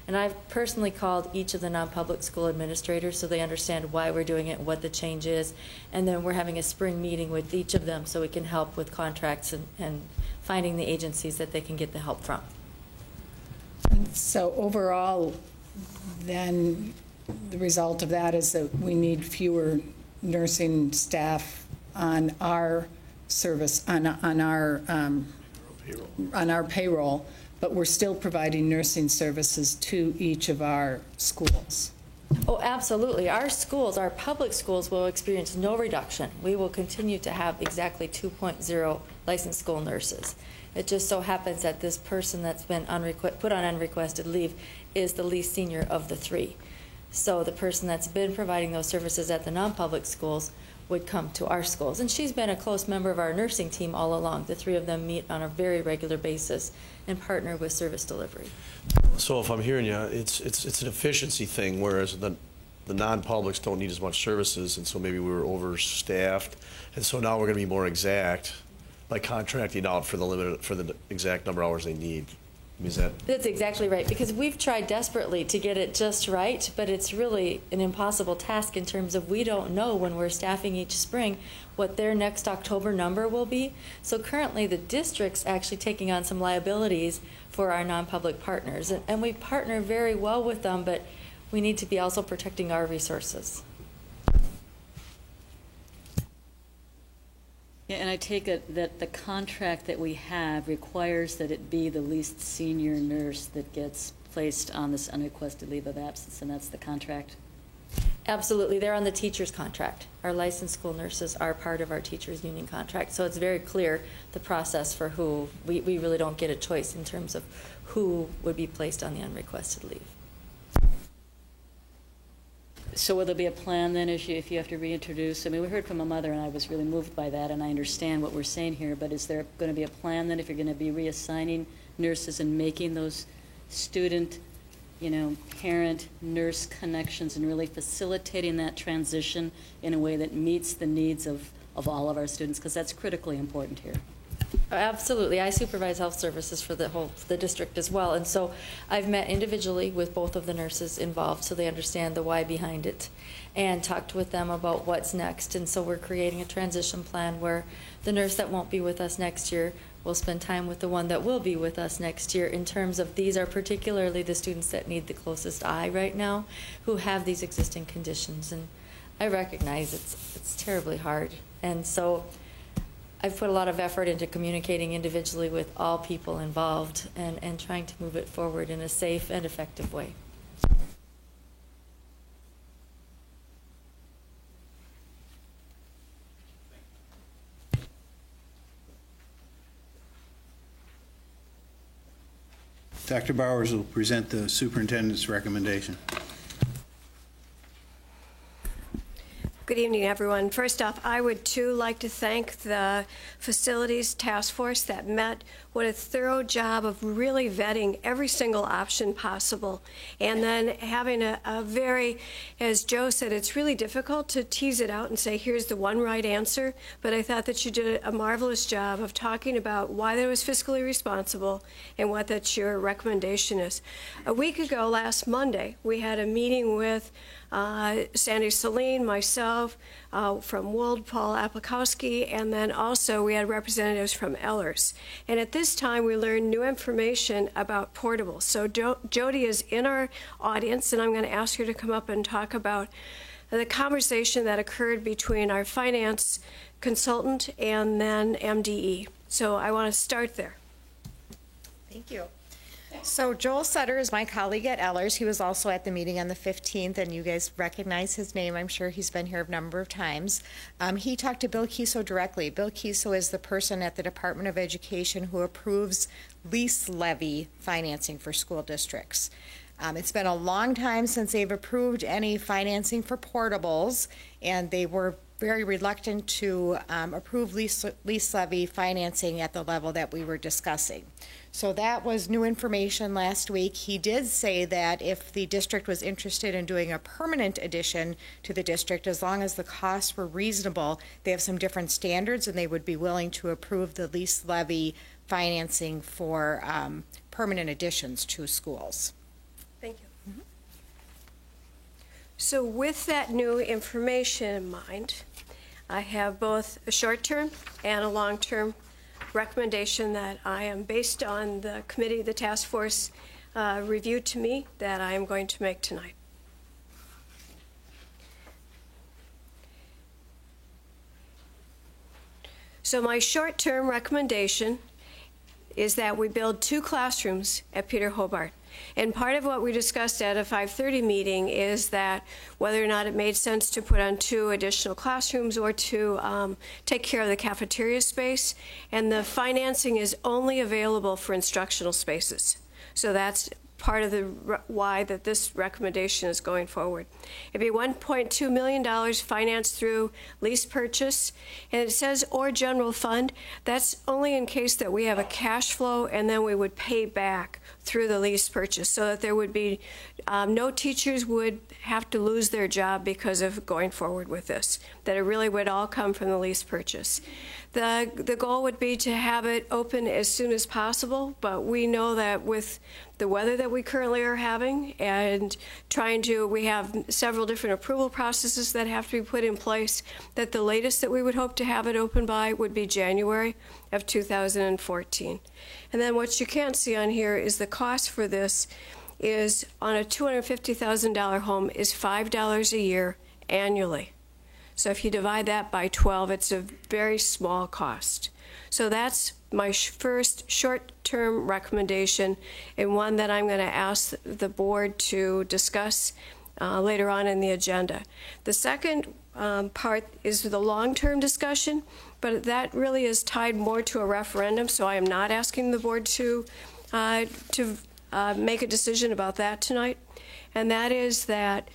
And I've personally called each of the non-public school administrators so they understand why we're doing it, what the change is, and then we're having a spring meeting with each of them so we can help with contracts and finding the agencies that they can get the help from. So overall, then the result of that is that we need fewer nursing staff on our service, on our payroll, but we're still providing nursing services to each of our schools. Oh, absolutely. Our schools, our public schools, will experience no reduction. We will continue to have exactly 2.0 licensed school nurses. It just so happens that this person that's been put on unrequested leave is the least senior of the three. So the person that's been providing those services at the non-public schools would come to our schools. And she's been a close member of our nursing team all along. The three of them meet on a very regular basis and partner with service delivery. So if I'm hearing you, it's an efficiency thing, whereas the non-publics don't need as much services, and so maybe we were overstaffed, and so now we're going to be more exact by contracting out for the exact number of hours they need. That's exactly right, because we've tried desperately to get it just right, but it's really an impossible task in terms of we don't know when we're staffing each spring what their next October number will be. So currently the district's actually taking on some liabilities for our non-public partners, and we partner very well with them, but we need to be also protecting our resources. Yeah, and I take it that the contract that we have requires that it be the least senior nurse that gets placed on this unrequested leave of absence, and that's the contract? Absolutely. They're on the teacher's contract. Our licensed school nurses are part of our teachers' union contract, so it's very clear the process for who. We really don't get a choice in terms of who would be placed on the unrequested leave. So will there be a plan then if you have to reintroduce? I mean, we heard from a mother, and I was really moved by that, and I understand what we're saying here, but is there going to be a plan then if you're going to be reassigning nurses and making those student, parent-nurse connections and really facilitating that transition in a way that meets the needs of all of our students, because that's critically important here. Absolutely. I supervise health services for the district as well, and so I've met individually with both of the nurses involved so they understand the why behind it and talked with them about what's next. And so we're creating a transition plan where the nurse that won't be with us next year will spend time with the one that will be with us next year, in terms of these are particularly the students that need the closest eye right now who have these existing conditions. And I recognize it's terribly hard, and so I've put a lot of effort into communicating individually with all people involved and trying to move it forward in a safe and effective way. Dr. Bowers will present the superintendent's recommendation. Good evening, everyone. First off, I would too like to thank the facilities task force that met. What a thorough job of really vetting every single option possible. And then having a very, as Joe said, it's really difficult to tease it out and say, here's the one right answer. But I thought that you did a marvelous job of talking about why that was fiscally responsible and what that your recommendation is. A week ago, last Monday, we had a meeting with Sandy Celine, myself, from Wold, Paul Aplikowski, and then also we had representatives from Ehlers. And at this time, we learned new information about portables. So Jody is in our audience, and I'm going to ask her to come up and talk about the conversation that occurred between our finance consultant and then MDE. So I want to start there. Thank you. So Joel Sutter is my colleague at Ehlers. He was also at the meeting on the 15th, and you guys recognize his name. I'm sure he's been here a number of times. He talked to Bill Kiso directly. Bill Kiso is the person at the Department of Education who approves lease levy financing for school districts. It's been a long time since they've approved any financing for portables, and they were very reluctant to approve lease levy financing at the level that we were discussing. So that was new information last week. He did say that if the district was interested in doing a permanent addition to the district, as long as the costs were reasonable, they have some different standards and they would be willing to approve the lease levy financing for permanent additions to schools. Thank you. So with that new information in mind, I have both a short-term and a long-term recommendation that I am based on the committee, the task force review to me, that I am going to make tonight. So my short-term recommendation is that we build 2 classrooms at Peter Hobart. And part of what we discussed at a 5:30 meeting is that whether or not it made sense to put on 2 additional classrooms or to take care of the cafeteria space. And the financing is only available for instructional spaces. So that's part of the why that this recommendation is going forward. It'd be $1.2 million financed through lease purchase, and it says or general fund. That's only in case that we have a cash flow, and then we would pay back through the lease purchase, so that there would be no teachers would have to lose their job because of going forward with this, that it really would all come from the lease purchase. The goal would be to have it open as soon as possible, but we know that with the weather that we currently are having and we have several different approval processes that have to be put in place, that the latest that we would hope to have it open by would be January of 2014. And then what you can't see on here is the cost for this is on a $250,000 home is $5 a year annually. So if you divide that by 12, it's a very small cost. So that's my first short-term recommendation, and one that I'm going to ask the board to discuss later on in the agenda. The second part is the long-term discussion, but that really is tied more to a referendum, so I am not asking the board to make a decision about that tonight. And that is that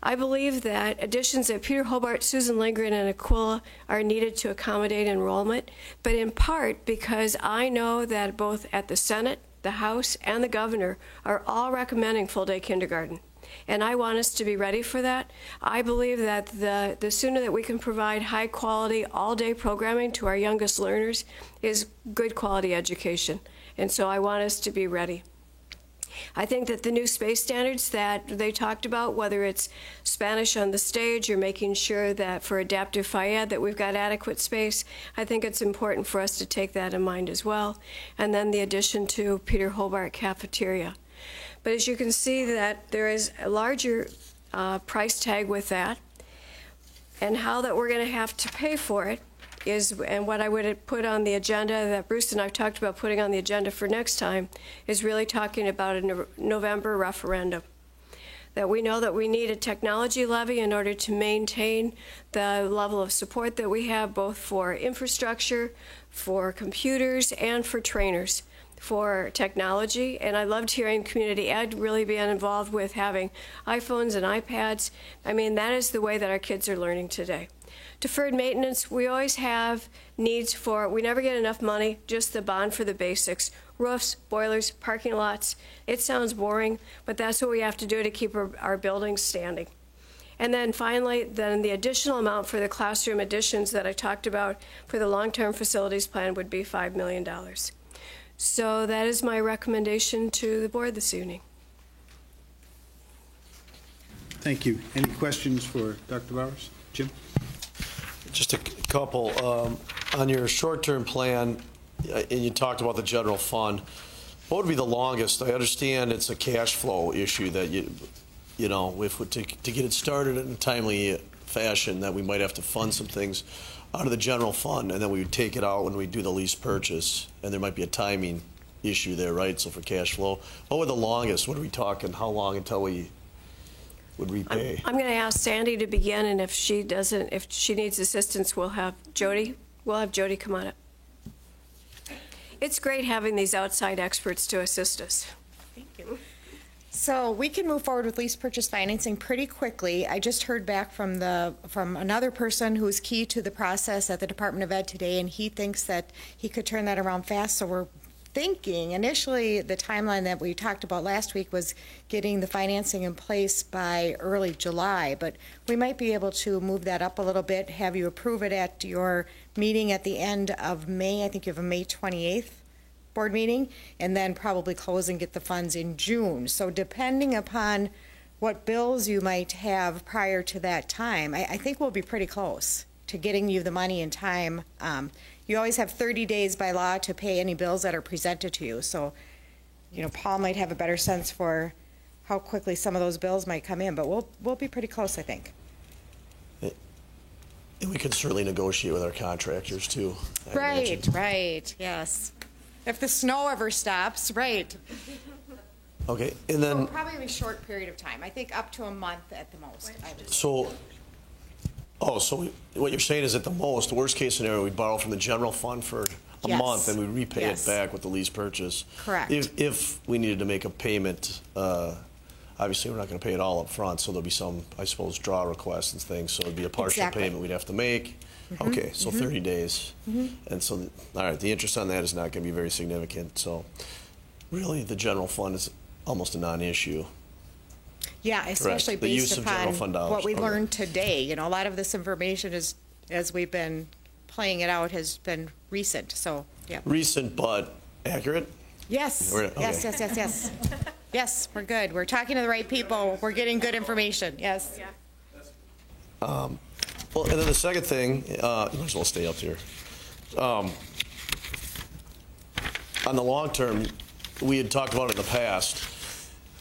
I believe that additions at Peter Hobart, Susan Lindgren, and Aquila are needed to accommodate enrollment, but in part because I know that both at the Senate, the House, and the governor are all recommending full-day kindergarten. And I want us to be ready for that. I believe that the sooner that we can provide high-quality, all-day programming to our youngest learners is good quality education. And so I want us to be ready. I think that the new space standards that they talked about, whether it's Spanish on the stage or making sure that for adaptive FIAD that we've got adequate space, I think it's important for us to take that in mind as well. And then the addition to Peter Hobart cafeteria. But as you can see that there is a larger price tag with that, and how that we're going to have to pay for it is, and what I would put on the agenda that Bruce and I've talked about putting on the agenda for next time, is really talking about a November referendum. That we know that we need a technology levy in order to maintain the level of support that we have, both for infrastructure, for computers, and for trainers for technology. And I loved hearing community ed really being involved with having iPhones and iPads. I mean, that is the way that our kids are learning today. Deferred maintenance, we always have needs for, we never get enough money, just the bond for the basics. Roofs, boilers, parking lots. It sounds boring, but that's what we have to do to keep our buildings standing. And then finally, then the additional amount for the classroom additions that I talked about for the long-term facilities plan would be $5 million. So that is my recommendation to the board this evening. Thank you. Any questions for Dr. Bowers? Jim? Just a couple. On your short-term plan, and you talked about the general fund, what would be the longest? I understand it's a cash flow issue that you know, if to get it started in a timely fashion, that we might have to fund some things out of the general fund, and then we would take it out when we do the lease purchase, and there might be a timing issue there, right? So for cash flow, what would the longest? What are we talking? How long until we would repay? I'm going to ask Sandy to begin, and if she needs assistance, we'll have Jody come on up. It's great having these outside experts to assist us. Thank you. So we can move forward with lease purchase financing pretty quickly. I just heard back from another person who's key to the process at the Department of Ed today, and he thinks that he could turn that around fast. So we're thinking, initially, the timeline that we talked about last week was getting the financing in place by early July, but we might be able to move that up a little bit, have you approve it at your meeting at the end of May. I think you have a May 28th board meeting, and then probably close and get the funds in June. So depending upon what bills you might have prior to that time, I think we'll be pretty close to getting you the money in time. You always have 30 days by law to pay any bills that are presented to you. So, Paul might have a better sense for how quickly some of those bills might come in, but we'll be pretty close, I think. And we can certainly negotiate with our contractors too. Right, yes. If the snow ever stops, right. Okay, and then. So probably a short period of time. I think up to a month at the most. So what you're saying is at the most, the worst case scenario, we borrow from the general fund for a month and we repay it back with the lease purchase. Correct. If we needed to make a payment, obviously we're not going to pay it all up front, so there'll be some, I suppose, draw requests and things, so it'd be a partial payment we'd have to make. Mm-hmm. Okay, so 30 days. Mm-hmm. And so, all right, the interest on that is not going to be very significant, so really the general fund is almost a non-issue. Yeah, especially based upon what we learned today. A lot of this information is, as we've been playing it out, has been recent. So, yeah. Recent but accurate? Yes. Yes. Yes, we're good. We're talking to the right people. We're getting good information. Yes. Well, and then the second thing, you might as well stay up here. On the long term, we had talked about it in the past.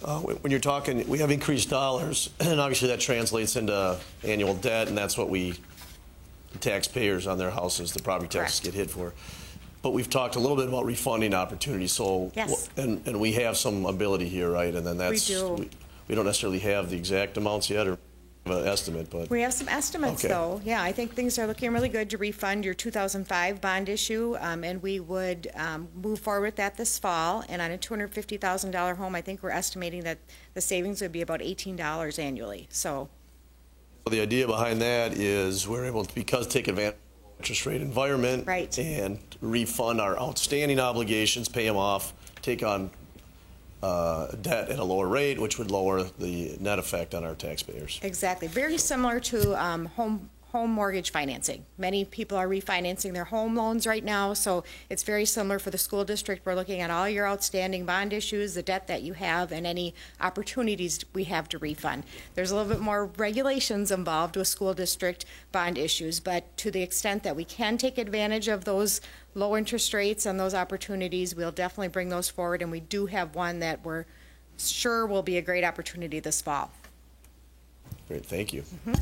When you're talking, we have increased dollars, and obviously that translates into annual debt, and that's what the taxpayers on their houses, the property taxes get hit for. But we've talked a little bit about refunding opportunities, so and we have some ability here, right? And then that's we don't necessarily have the exact amounts yet, or an estimate, but we have some estimates though. Yeah, I think things are looking really good to refund your 2005 bond issue, and we would move forward with that this fall. And on a $250,000 home, I think we're estimating that the savings would be about $18 annually. So the idea behind that is we're able to, because take advantage of the interest rate environment, and refund our outstanding obligations, pay them off, take on debt at a lower rate, which would lower the net effect on our taxpayers. Exactly. Very similar to home mortgage financing. Many people are refinancing their home loans right now, so it's very similar for the school district. We're looking at all your outstanding bond issues, the debt that you have, and any opportunities we have to refund. There's a little bit more regulations involved with school district bond issues, but to the extent that we can take advantage of those low interest rates and those opportunities, we'll definitely bring those forward, and we do have one that we're sure will be a great opportunity this fall. Great, thank you. Mm-hmm.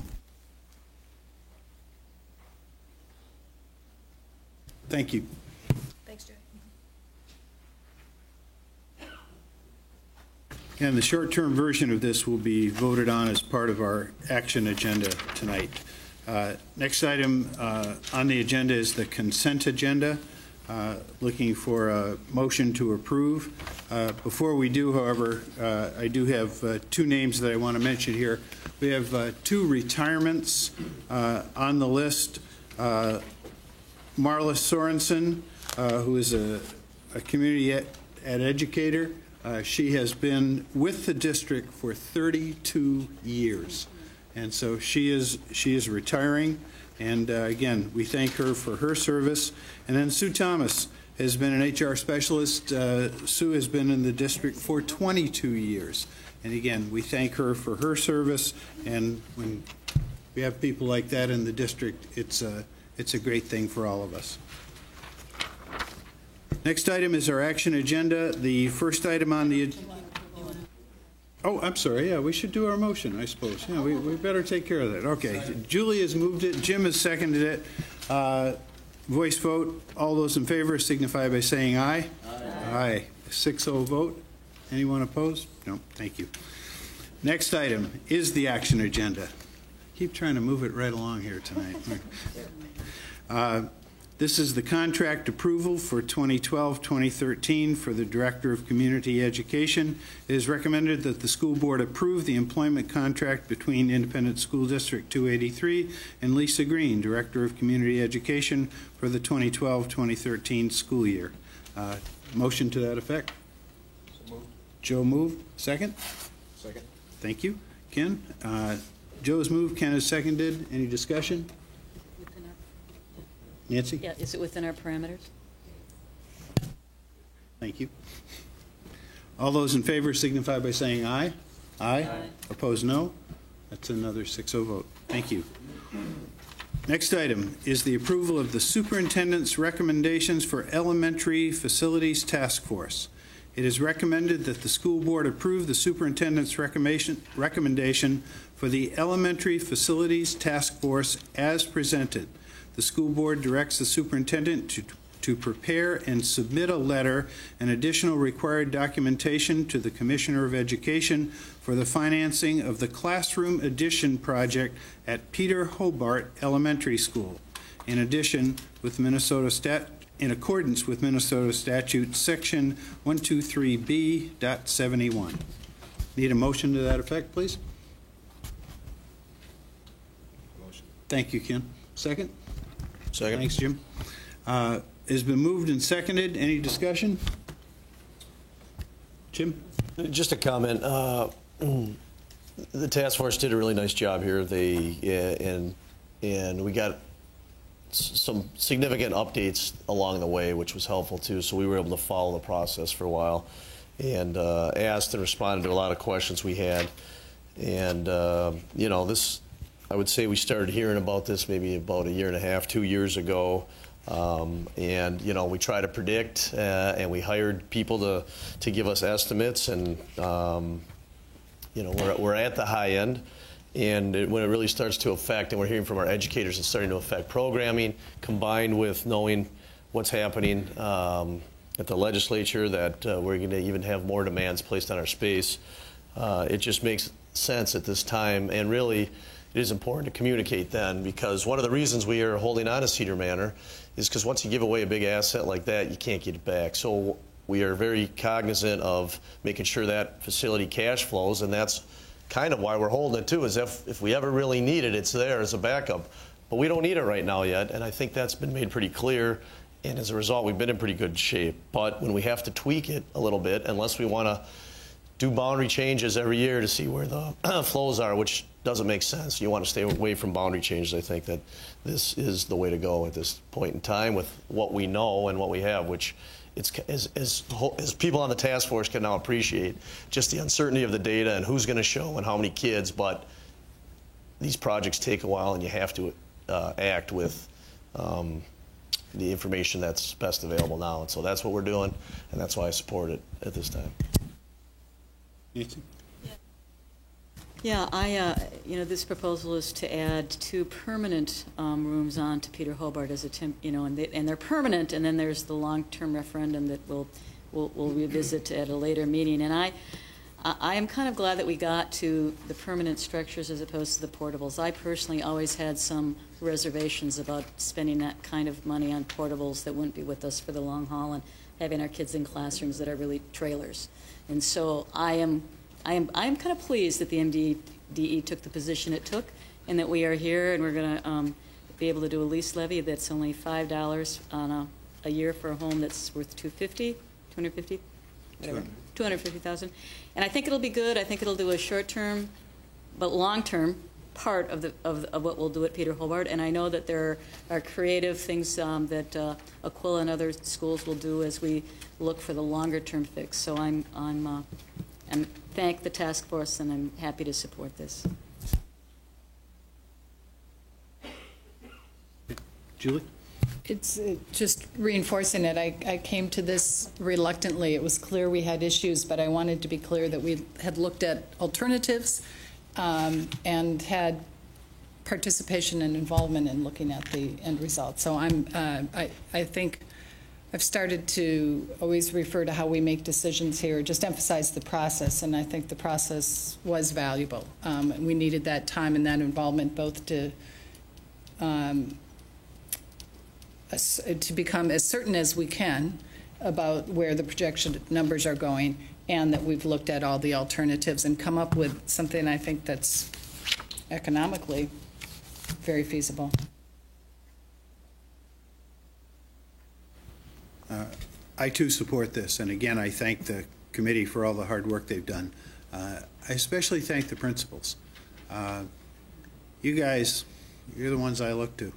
Thank you. Thanks, Joy. And the short-term version of this will be voted on as part of our action agenda tonight. Next item on the agenda is the consent agenda. Looking for a motion to approve. Before we do, however, I do have two names that I want to mention here. We have two retirements on the list. Marla Sorensen, who is a community ed educator. She has been with the district for 32 years. And so she is retiring. And again, we thank her for her service. And then Sue Thomas has been an HR specialist. Sue has been in the district for 22 years. And again, we thank her for her service. And when we have people like that in the district, it's a great thing for all of us. Next item is our action agenda. The first item on the oh, I'm sorry. Yeah, we should do our motion, I suppose. Yeah, we better take care of that. Okay. Julie has moved it. Jim has seconded it. Voice vote. All those in favor signify by saying aye. Aye. 6-0 vote. Anyone opposed? No. Thank you. Next item is the action agenda. Keep trying to move it right along here tonight. This is the contract approval for 2012-2013 for the Director of Community Education. It is recommended that the school board approve the employment contract between Independent School District 283 and Lisa Green, Director of Community Education, for the 2012-2013 school year. Motion to that effect? So moved. Joe moved. Second? Second. Thank you. Ken? Joe has moved. Ken has seconded. Any discussion? Nancy? Yeah, is it within our parameters? Thank you. All those in favor signify by saying aye. Aye. Opposed, no. That's another 6-0 vote. Thank you. Next item is the approval of the superintendent's recommendations for Elementary Facilities Task Force. It is recommended that the school board approve the superintendent's recommendation for the Elementary Facilities Task Force as presented. The school board directs the superintendent to prepare and submit a letter and additional required documentation to the Commissioner of Education for the financing of the classroom addition project at Peter Hobart Elementary School. In addition, in accordance with Minnesota Statute Section 123B.71. Need a motion to that effect, please? Motion. Thank you, Ken. Second? Second. Thanks, Jim. Has been moved and seconded. Any discussion? Jim? Just a comment. The task force did a really nice job here. And we got some significant updates along the way, which was helpful too. So we were able to follow the process for a while, and asked and responded to a lot of questions we had. And you know, this, I would say we started hearing about this maybe about 1.5 years, 2 years ago. And you know, we try to predict, and we hired people to give us estimates, and you know, we're at the high end, and when it really starts to affect, and we're hearing from our educators, it's starting to affect programming, combined with knowing what's happening at the legislature, that we're going to even have more demands placed on our space. It just makes sense at this time, and really, it is important to communicate then, because one of the reasons we are holding on to Cedar Manor is because once you give away a big asset like that, you can't get it back. So we are very cognizant of making sure that facility cash flows, and that's kind of why we're holding it too, is if we ever really need it, it's there as a backup. But we don't need it right now yet, and I think that's been made pretty clear, and as a result, we've been in pretty good shape. But when we have to tweak it a little bit, unless we want to do boundary changes every year to see where the flows are, which doesn't make sense. You want to stay away from boundary changes. I think that this is the way to go at this point in time with what we know and what we have, which it's as people on the task force can now appreciate, just the uncertainty of the data and who's going to show and how many kids. But these projects take a while, and you have to act with the information that's best available now. And so that's what we're doing, and that's why I support it at this time. Nancy? Yeah, you know, this proposal is to add 2 permanent rooms on to Peter Hobart as a you know, and they're permanent, and then there's the long-term referendum that we'll revisit at a later meeting. And I am kind of glad that we got to the permanent structures as opposed to the portables. I personally always had some reservations about spending that kind of money on portables that wouldn't be with us for the long haul, and having our kids in classrooms that are really trailers. And so I am kind of pleased that the MDE took the position it took, and that we are here, and we're going to be able to do a lease levy that's only $5 on a year for a home that's worth $250,000. And I think it'll be good. I think it'll do a short-term, but long-term part of what we'll do at Peter Hobart. And I know that there are creative things that Aquila and other schools will do as we look for the longer-term fix. So I'm thank the task force, and I'm happy to support this. Julie? It's just reinforcing it. I came to this reluctantly. It was clear we had issues, but I wanted to be clear that we had looked at alternatives and had participation and involvement in looking at the end result. So I think I've started to always refer to how we make decisions here, just emphasize the process, and I think the process was valuable. We needed that time and that involvement both to to become as certain as we can about where the projection numbers are going, and that we've looked at all the alternatives and come up with something I think that's economically very feasible. I too support this, and again, I thank the committee for all the hard work they've done. I especially thank the principals. You guys, you're the ones I look to.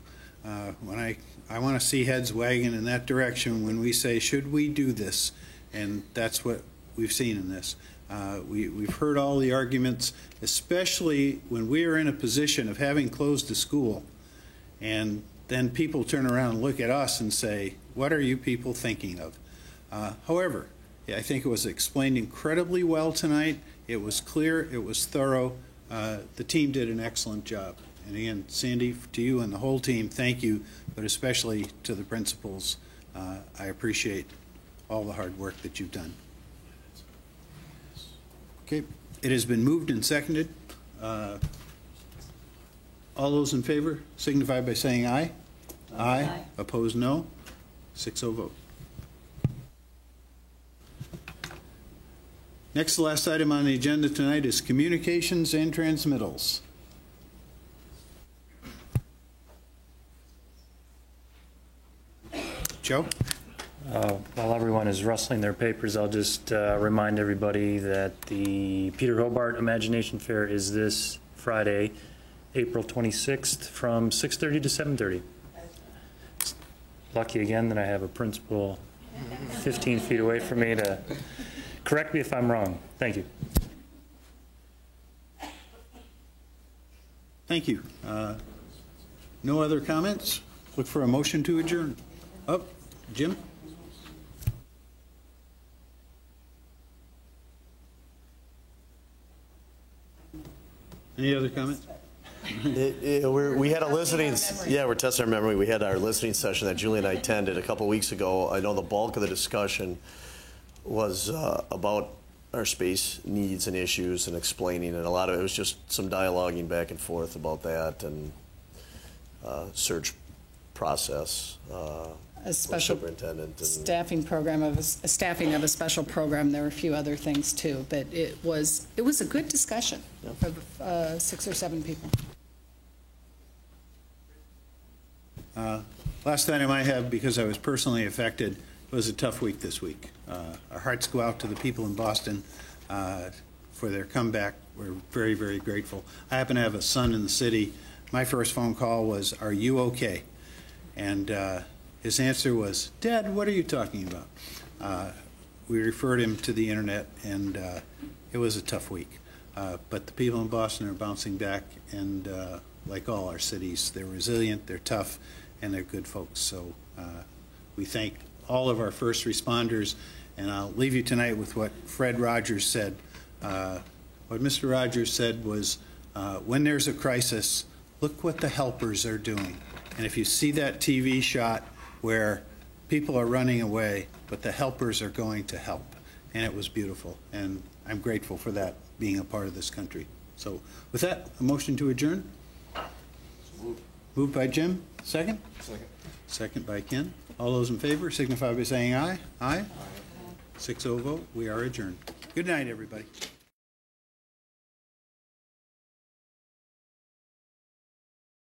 When I want to see heads wagging in that direction when we say, should we do this? And that's what we've seen in this. We've heard all the arguments, especially when we are in a position of having closed a school, and then people turn around and look at us and say, what are you people thinking of? However, I think it was explained incredibly well tonight. It was clear, it was thorough. The team did an excellent job. And again, Sandy, to you and the whole team, thank you, but especially to the principals. I appreciate all the hard work that you've done. Okay, it has been moved and seconded. All those in favor signify by saying aye. Aye. Opposed, no. 6-0 vote. Next, the last item on the agenda tonight is communications and transmittals. Joe? While everyone is rustling their papers, I'll just remind everybody that the Peter Hobart Imagination Fair is this Friday, April 26th from 6:30 to 7:30. Lucky again that I have a principal 15 feet away from me to correct me if I'm wrong. Thank you. Thank you. No other comments? Look for a motion to adjourn. Oh, Jim? Any other comments? We had a listening, we're testing our memory. We had our listening session that Julie and I attended a couple weeks ago. I know the bulk of the discussion was about our space needs and issues and explaining, and a lot of it was just some dialoguing back and forth about that and search process. A special superintendent and staffing program of a staffing of a special program. There were a few other things too, but it was a good discussion of 6 or 7 people. Last item I have, because I was personally affected, it was a tough week this week. Our hearts go out to the people in Boston for their comeback. We're very, very grateful. I happen to have a son in the city. My first phone call was, "Are you okay?" And his answer was, "Dad, what are you talking about?" We referred him to the internet, and it was a tough week. But the people in Boston are bouncing back, and like all our cities, they're resilient, they're tough, and they're good folks. So we thank all of our first responders, and I'll leave you tonight with what Fred Rogers said. What Mr. Rogers said was, when there's a crisis, look what the helpers are doing. And if you see that TV shot where people are running away, but the helpers are going to help. And it was beautiful. And I'm grateful for that, being a part of this country. So with that, a motion to adjourn? Moved by Jim. Second? Second. Second by Ken. All those in favor signify by saying aye. Aye. 6-0 vote. We are adjourned. Good night, everybody.